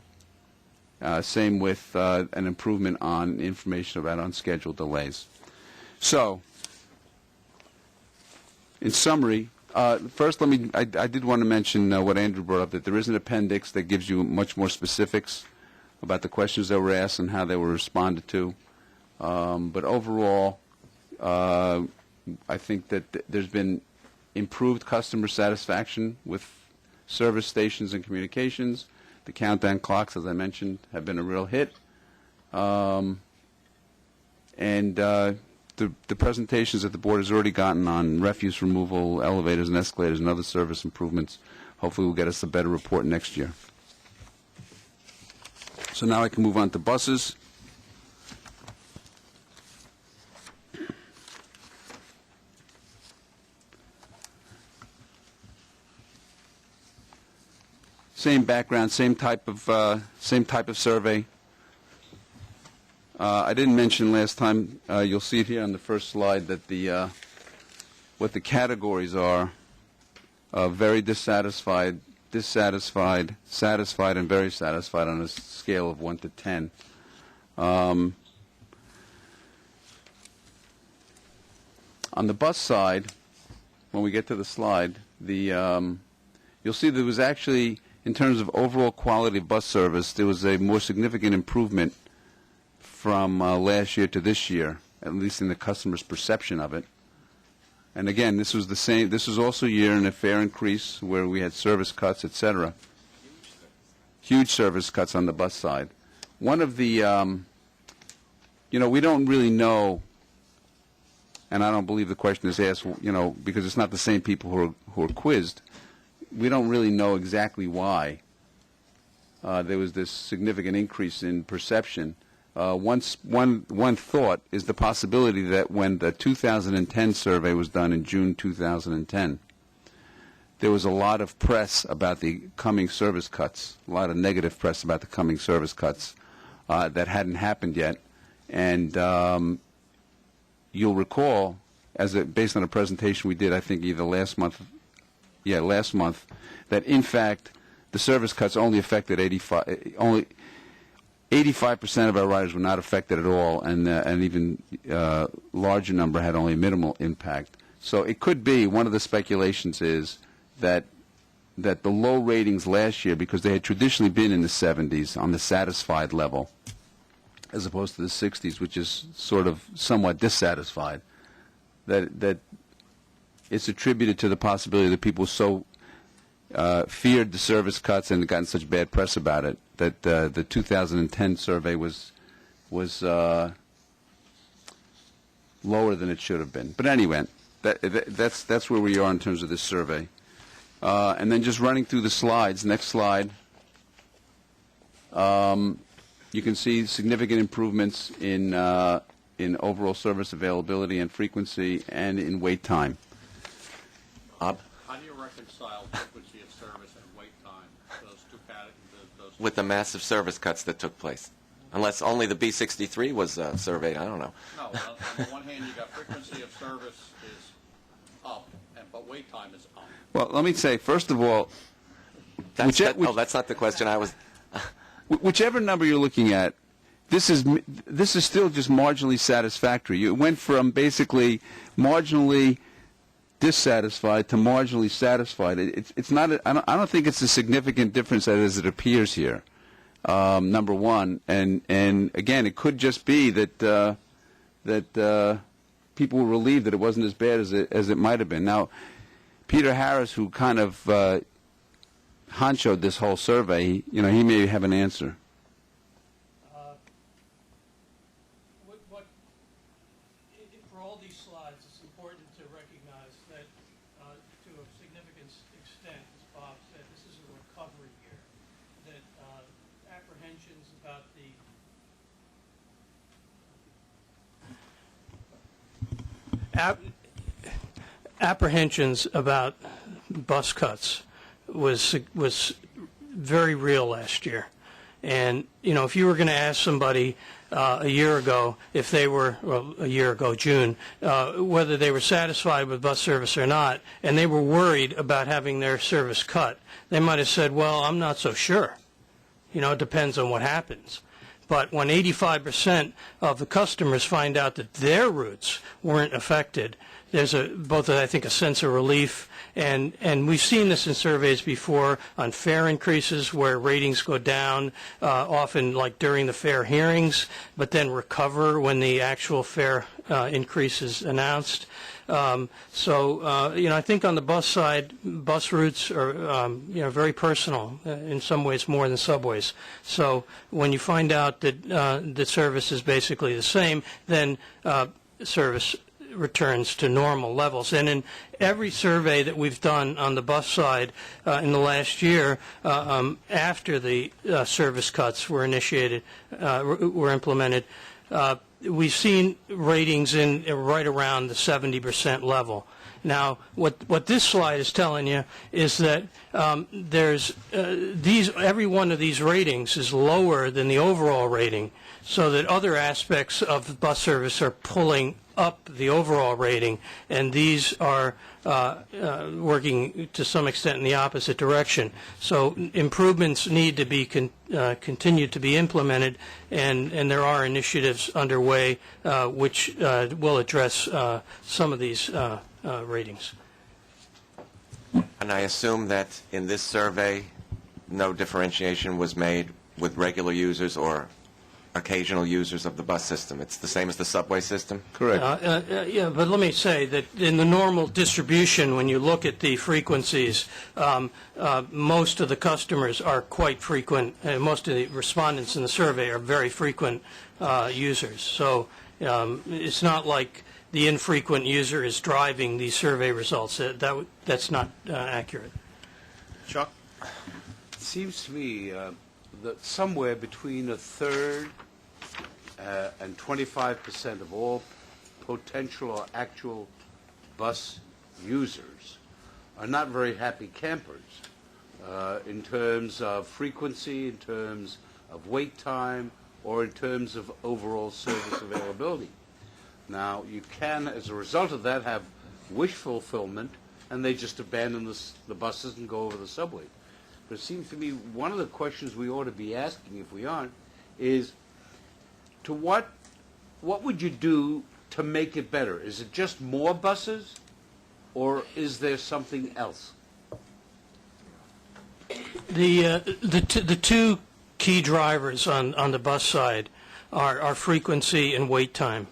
Same with an improvement on information about unscheduled delays. So, in summary, first, I did want to mention what Andrew brought up, that there is an appendix that gives you much more specifics about the questions that were asked and how they were responded to. But overall, I think that there's been improved customer satisfaction with service stations and communications. The countdown clocks, as I mentioned, have been a real hit. The presentations that the board has already gotten on refuse removal, elevators and escalators, and other service improvements, hopefully will get us a better report next year. So now I can move on to buses. Same background, same type of survey. I didn't mention last time. You'll see it here on the first slide that what the categories are: very dissatisfied, dissatisfied, satisfied, and very satisfied on a scale of 1 to 10. On the bus side, when we get to the slide, you'll see there was actually, in terms of overall quality of bus service, there was a more significant improvement from last year to this year, at least in the customer's perception of it. And again, this was the same. This was also a year in a fare increase where we had service cuts, etc. Huge service cuts on the bus side. One of the, we don't really know, and I don't believe the question is asked, because it's not the same people who are quizzed. We don't really know exactly why there was this significant increase in perception. One thought is the possibility that when the 2010 survey was done in June 2010, there was a lot of press about the coming service cuts, a lot of negative press about the coming service cuts that hadn't happened yet. And you'll recall, based on a presentation we did, I think either last month, that in fact the service cuts only affected 85% of our riders were not affected at all, and even larger number had only minimal impact. So it could be, one of the speculations is that the low ratings last year, because they had traditionally been in the 70s on the satisfied level, as opposed to the 60s, which is sort of somewhat dissatisfied, that it's attributed to the possibility that people so feared the service cuts and had gotten such bad press about it that the 2010 survey was lower than it should have been. But anyway, that's where we are in terms of this survey. And then just running through the slides. Next slide. You can see significant improvements in overall service availability and frequency and in wait time. How do you reconcile frequency of service and wait time, those two categories? With the massive service cuts that took place? Unless only the B63 was surveyed, I don't know. No, on the one hand, you got frequency of service is up, but wait time is up. Well, let me say, first of all, that's not the question I was... Whichever number you're looking at, this is still just marginally satisfactory. You went from basically marginally dissatisfied to marginally satisfied. It's not. I don't think it's a significant difference as it appears here. Number one, and again, it could just be that people were relieved that it wasn't as bad as it might have been. Now, Peter Harris, who kind of honchoed this whole survey, he may have an answer. For all these slides, it's important to recognize that to a significant extent, as Bob said, this is a recovery year, that apprehensions about apprehensions about bus cuts was very real last year. And, if you were going to ask somebody a year ago, if they were, a year ago, June, whether they were satisfied with bus service or not, and they were worried about having their service cut, they might have said, well, I'm not so sure. It depends on what happens. But when 85% of the customers find out that their routes weren't affected, there's both, I think, a sense of relief, and we've seen this in surveys before on fare increases where ratings go down, often like during the fare hearings, but then recover when the actual fare increase is announced. I think on the bus side, bus routes are, very personal, in some ways more than subways. So when you find out that the service is basically the same, then service returns to normal levels. And in every survey that we've done on the bus side in the last year, after the service cuts were implemented, we've seen ratings in right around the 70% level. Now, what this slide is telling you is that every one of these ratings is lower than the overall rating, so that other aspects of bus service are pulling up the overall rating, and these are working to some extent in the opposite direction. So improvements need to be continued to be implemented, and there are initiatives underway which will address some of these ratings. And I assume that in this survey, no differentiation was made with regular users or occasional users of the bus system. It's the same as the subway system? Correct. Yeah, but let me say that in the normal distribution, when you look at the frequencies, most of the customers are quite frequent, most of the respondents in the survey are very frequent users. So it's not like the infrequent user is driving these survey results. That's not accurate. Chuck? It seems to me that somewhere between a third and 25% of all potential or actual bus users are not very happy campers in terms of frequency, in terms of wait time, or in terms of overall service availability. Now, you can, as a result of that, have wish fulfillment, and they just abandon the buses and go over the subway. But it seems to me one of the questions we ought to be asking, if we aren't, is to what would you do to make it better? Is it just more buses, or is there something else? The two key drivers on the bus side are frequency and wait time.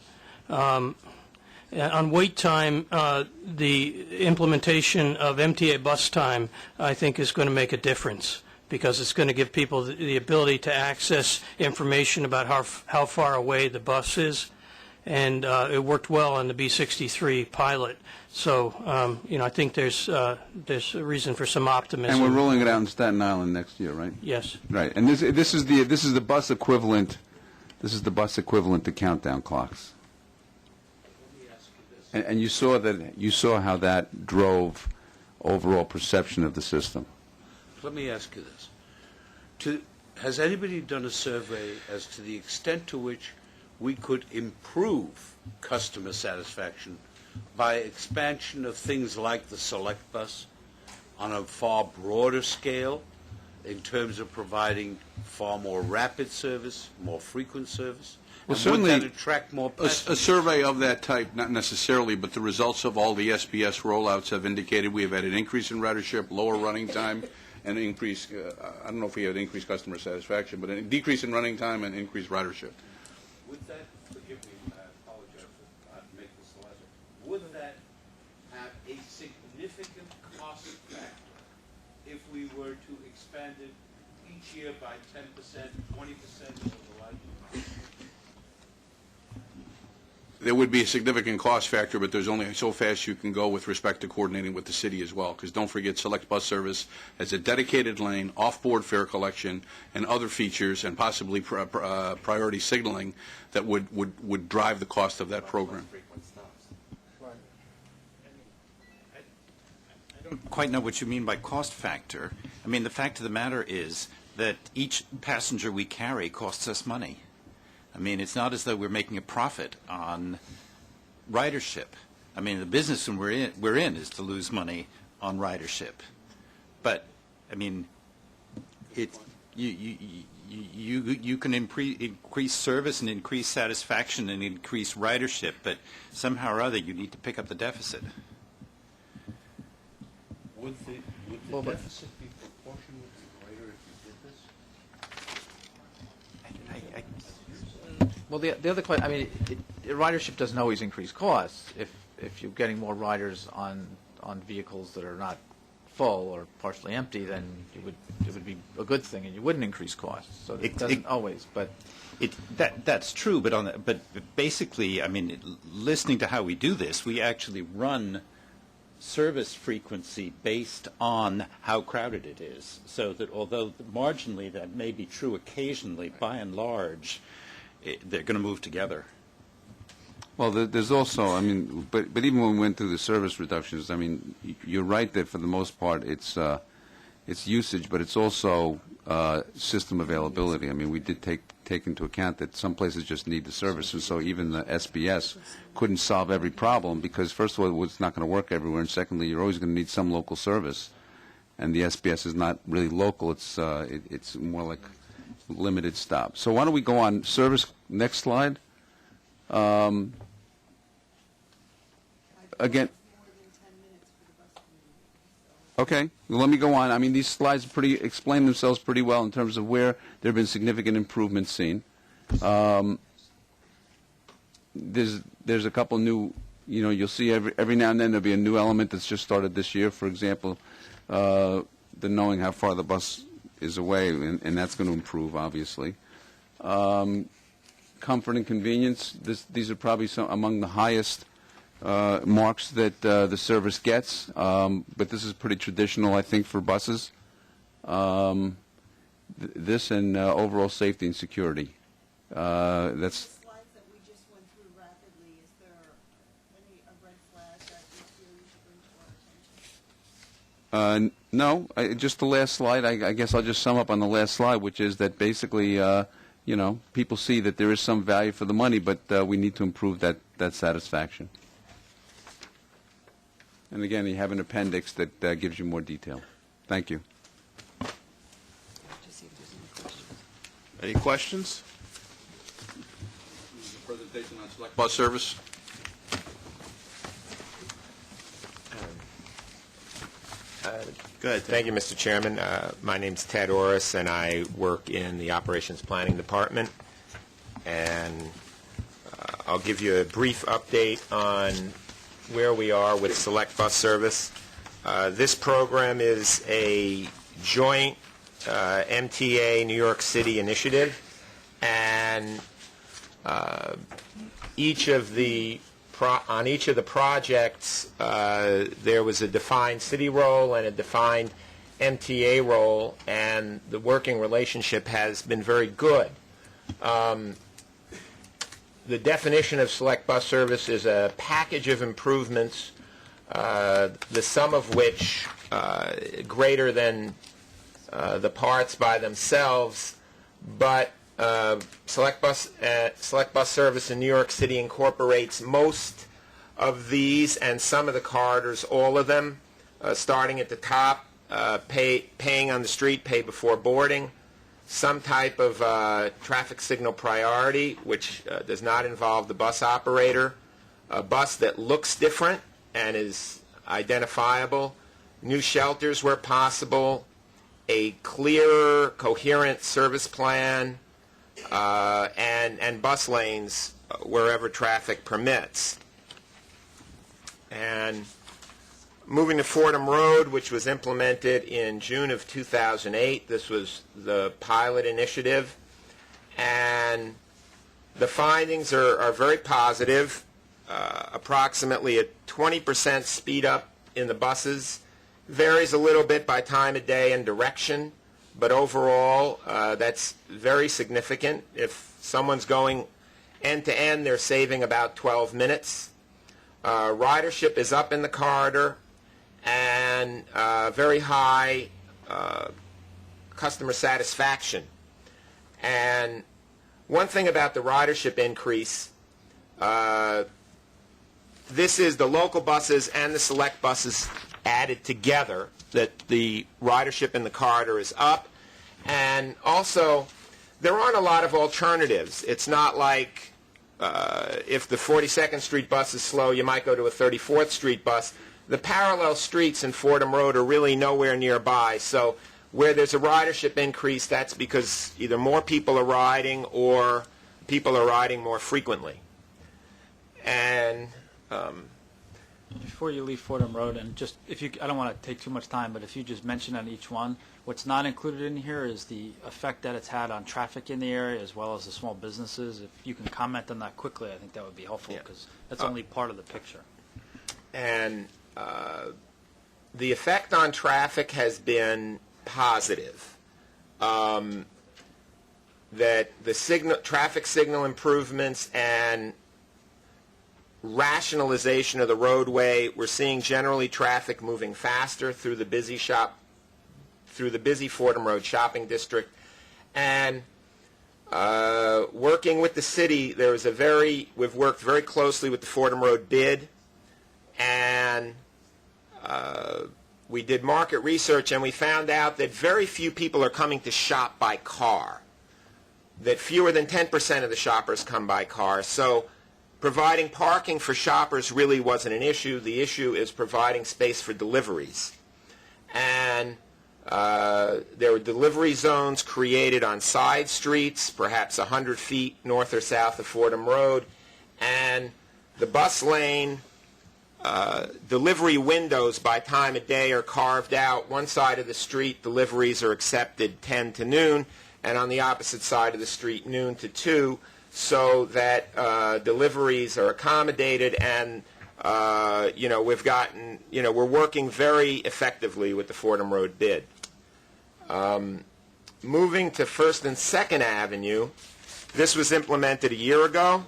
On wait time, the implementation of MTA bus time, I think, is going to make a difference, because it's going to give people the ability to access information about how far away the bus is. And it worked well on the B63 pilot. So, I think there's a reason for some optimism. And we're rolling it out in Staten Island next year, right? Yes. Right. And this is the bus equivalent. This is the bus equivalent to countdown clocks. And you saw how that drove overall perception of the system. Let me ask you this. Has anybody done a survey as to the extent to which we could improve customer satisfaction by expansion of things like the Select Bus on a far broader scale in terms of providing far more rapid service, more frequent service? Well, And certainly, would that attract more passengers? a survey of that type, not necessarily, but the results of all the SBS rollouts have indicated we have had an increase in ridership, lower running time, and increase, I don't know if we had increased customer satisfaction, but a decrease in running time and increased ridership. Would that, forgive me, I apologize for making this lesser, would that have a significant cost factor if we were to expand it each year by 10%, 20%, or the like? There would be a significant cost factor, but there's only so fast you can go with respect to coordinating with the city as well, because don't forget Select Bus Service has a dedicated lane, off-board fare collection, and other features, and possibly priority signaling that would drive the cost of that program. I don't quite know what you mean by cost factor. I mean, the fact of the matter is that each passenger we carry costs us money. I mean, it's not as though we're making a profit on ridership. I mean, the business we're in is to lose money on ridership. But I mean, you can increase service and increase satisfaction and increase ridership, but somehow or other you need to pick up the deficit. Would the deficit be proportionately greater if you did this? Well, the other question, I mean, ridership doesn't always increase costs. If you're getting more riders on vehicles that are not full or partially empty, then it would be a good thing, and you wouldn't increase costs. So it doesn't always, but That's true, but basically, I mean, listening to how we do this, we actually run service frequency based on how crowded it is. So that although marginally that may be true occasionally, by and large, they're going to move together. Well, there's also, I mean, but even when we went through the service reductions, I mean, you're right that for the most part it's usage, but it's also system availability. I mean, we did take into account that some places just need the service, and so even the SBS couldn't solve every problem because, first of all, it's not going to work everywhere, and secondly, you're always going to need some local service, and the SBS is not really local. It's more like limited stop. So why don't we go on service? Next slide. Again. Okay, well, let me go on. I mean, these slides explain themselves pretty well in terms of where there have been significant improvements seen. There's a couple new, you'll see every now and then there'll be a new element that's just started this year. For example, the knowing how far the bus is away, and that's going to improve, obviously. Comfort and convenience, these are probably among the highest marks that the service gets, but this is pretty traditional, I think, for buses. This and overall safety and security. That's. No, just the last slide. I guess I'll just sum up on the last slide, which is that basically, people see that there is some value for the money, but we need to improve that satisfaction. And again, you have an appendix that gives you more detail. Thank you. Any questions? Presentation on select bus service. Go ahead, Ted. Thank you, Mr. Chairman. My name's Ted Orris, and I work in the Operations Planning Department. And I'll give you a brief update on where we are with Select Bus Service. This program is a joint MTA New York City initiative, and on each of the projects there was a defined city role and a defined MTA role, and the working relationship has been very good. The definition of Select Bus Service is a package of improvements, the sum of which greater than the parts by themselves, but Select Bus Service in New York City incorporates most of these and some of the corridors, all of them, starting at the top, paying on the street, pay before boarding. some type of traffic signal priority, which does not involve the bus operator, a bus that looks different and is identifiable, new shelters where possible, a clear, coherent service plan, and bus lanes wherever traffic permits. And moving to Fordham Road, which was implemented in June of 2008. This was the pilot initiative. And the findings are very positive. Approximately a 20% speed up in the buses. Varies a little bit by time of day and direction, but overall that's very significant. If someone's going end to end, they're saving about 12 minutes. Ridership is up in the corridor, and very high customer satisfaction. And one thing about the ridership increase, this is the local buses and the select buses added together, that the ridership in the corridor is up. And also, there aren't a lot of alternatives. It's not like if the 42nd Street bus is slow, you might go to a 34th Street bus. The parallel streets in Fordham Road are really nowhere nearby. So where there's a ridership increase, that's because either more people are riding or people are riding more frequently. And before you leave Fordham Road, and just if you, I don't want to take too much time, but if you just mention on each one, what's not included in here is the effect that it's had on traffic in the area as well as the small businesses. If you can comment on that quickly, I think that would be helpful, because that's only part of the picture. And the effect on traffic has been positive. That the traffic signal improvements and rationalization of the roadway, we're seeing generally traffic moving faster through the busy Fordham Road shopping district. And working with the city, we've worked very closely with the Fordham Road bid, and we did market research, and we found out that very few people are coming to shop by car, that fewer than 10% of the shoppers come by car. So providing parking for shoppers really wasn't an issue. The issue is providing space for deliveries. And there were delivery zones created on side streets, perhaps 100 feet north or south of Fordham Road. And the bus lane delivery windows by time of day are carved out. One side of the street, deliveries are accepted 10 to noon, and on the opposite side of the street, noon to 2, so that deliveries are accommodated. And we're working very effectively with the Fordham Road bid. Moving to 1st and 2nd Avenue, this was implemented a year ago,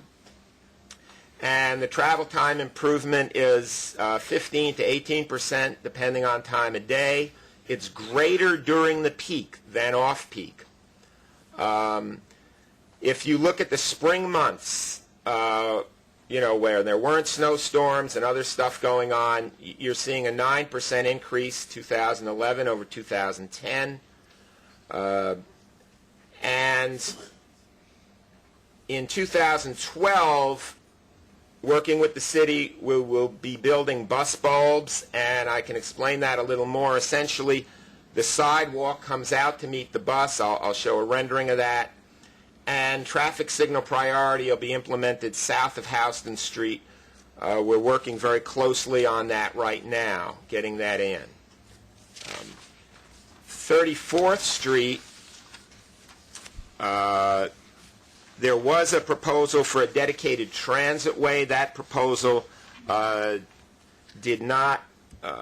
and the travel time improvement is 15 to 18%, depending on time of day. It's greater during the peak than off-peak. If you look at the spring months, where there weren't snowstorms and other stuff going on, you're seeing a 9% increase 2011 over 2010. And in 2012, working with the city, we will be building bus bulbs, and I can explain that a little more. Essentially, the sidewalk comes out to meet the bus. I'll show a rendering of that. And traffic signal priority will be implemented south of Houston Street. We're working very closely on that right now, getting that in. 34th Street, there was a proposal for a dedicated transit way. That proposal did not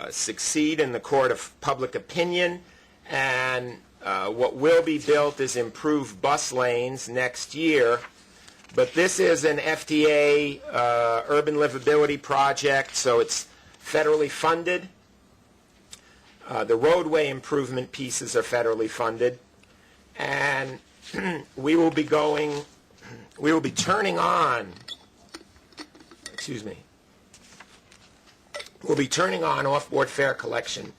succeed in the court of public opinion, and what will be built is improved bus lanes next year. But this is an FTA urban livability project, so it's federally funded. The roadway improvement pieces are federally funded, and we will be turning on off-board fare collection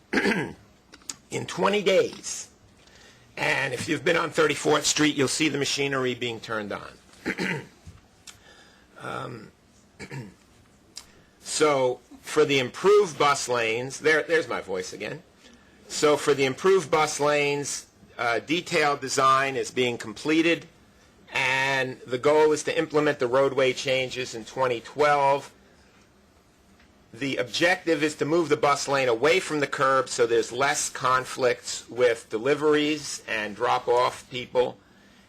in 20 days. And if you've been on 34th Street, you'll see the machinery being turned on. So for the improved bus lanes, there's my voice again. So for the improved bus lanes, detailed design is being completed, and the goal is to implement the roadway changes in 2012. The objective is to move the bus lane away from the curb so there's less conflicts with deliveries and drop-off people,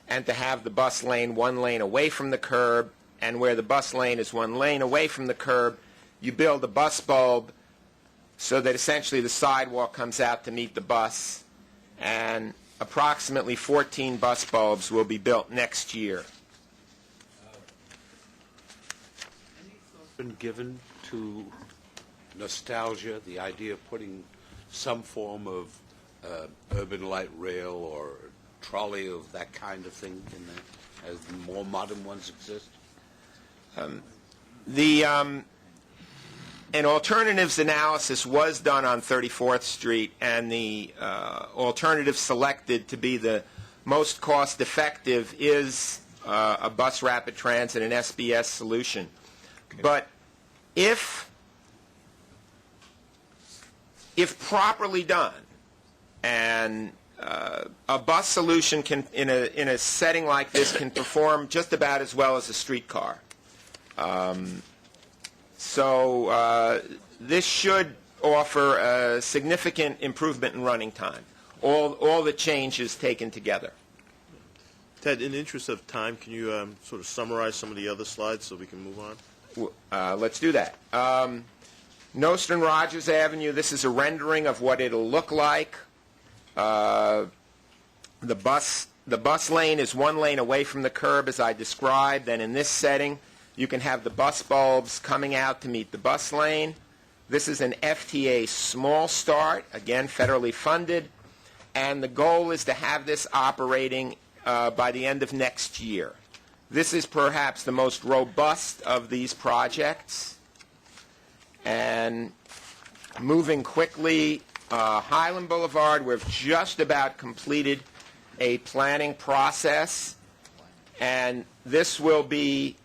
and to have the bus lane one lane away from the curb, and where the bus lane is one lane away from the curb, you build a bus bulb so that essentially the sidewalk comes out to meet the bus, and approximately 14 bus bulbs will be built next year. Been given to nostalgia, the idea of putting some form of urban light rail or trolley of that kind of thing in there, as the more modern ones exist? An alternatives analysis was done on 34th Street, and the alternative selected to be the most cost-effective is a bus rapid transit, an SBS solution. Okay. But if properly done, and a bus solution can, in a setting like this, can perform just about as well as a streetcar. So this should offer a significant improvement in running time, all the changes taken together. Ted, in the interest of time, can you sort of summarize some of the other slides so we can move on? Let's do that. Nostrand Rogers Avenue, this is a rendering of what it'll look like. The bus lane is one lane away from the curb, as I described, and in this setting, you can have the bus bulbs coming out to meet the bus lane. This is an FTA small start, again, federally funded, and the goal is to have this operating by the end of next year. This is perhaps the most robust of these projects. And moving quickly, Highland Boulevard, we've just about completed a planning process, and this will be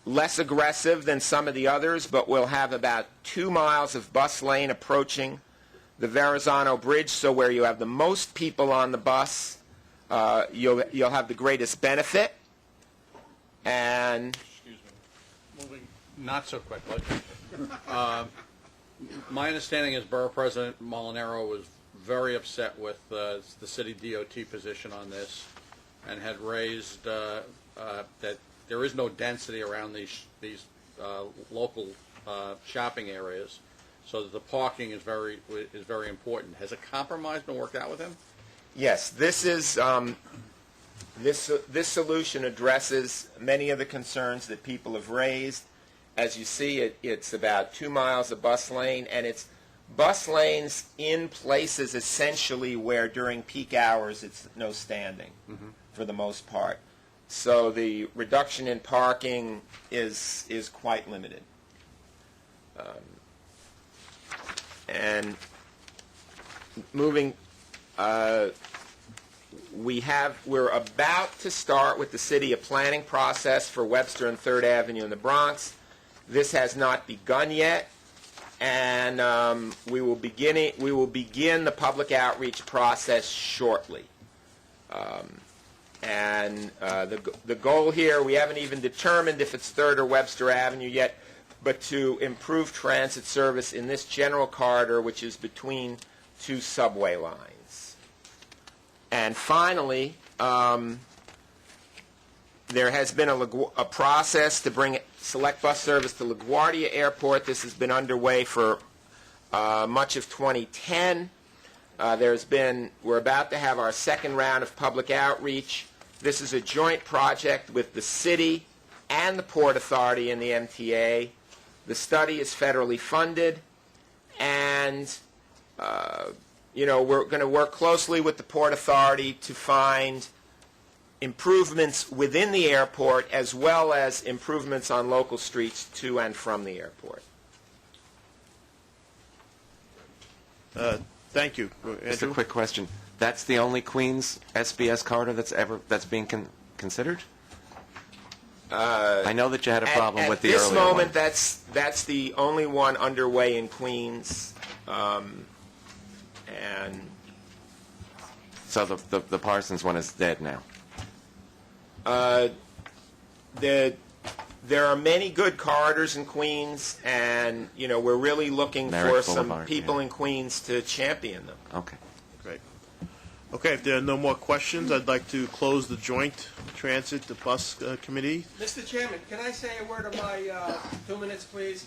less aggressive than some of the others, but we'll have about 2 miles of bus lane approaching the Verrazano Bridge, so where you have the most people on the bus, you'll have the greatest benefit. And excuse me, moving not so quickly. My understanding is Borough President Molinaro was very upset with the city DOT position on this, and had raised that there is no density around these local shopping areas, so that the parking is very important. Has a compromise been worked out with him? yes, this is this solution addresses many of the concerns that people have raised. As you see, it's about 2 miles of bus lane, and it's bus lanes in places essentially where during peak hours it's no standing for the most part. So the reduction in parking is quite limited. And moving, we're about to start with the city a planning process for Webster and 3rd Avenue in the Bronx. This has not begun yet, and we will begin the public outreach process shortly. And the goal here, we haven't even determined if it's 3rd or Webster Avenue yet, but to improve transit service in this general corridor, which is between 2 subway lines. And finally, there has been a process to bring select bus service to LaGuardia Airport. This has been underway for much of 2010. We're about to have our second round of public outreach. This is a joint project with the city and the Port Authority and the MTA. The study is federally funded, and we're going to work closely with the Port Authority to find improvements within the airport as well as improvements on local streets to and from the airport. Thank you. Just a quick question. That's the only Queens SBS corridor that's being considered? I know that you had a problem with the earlier one. At this moment, that's the only one underway in Queens, and So the Parsons one is dead now. there are many good corridors in Queens, and we're really looking Merrick for some Boulevard, people yeah. in Queens to champion them. Okay. Great. Okay, if there are no more questions, I'd like to close the Joint Transit, the Bus Committee. Mr. Chairman, can I say a word of my 2 minutes, please?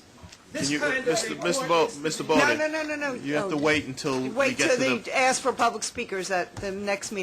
Can you, Mr. Bowden, No. you have to wait until we Wait get till to the... they ask for public speakers at the next meeting.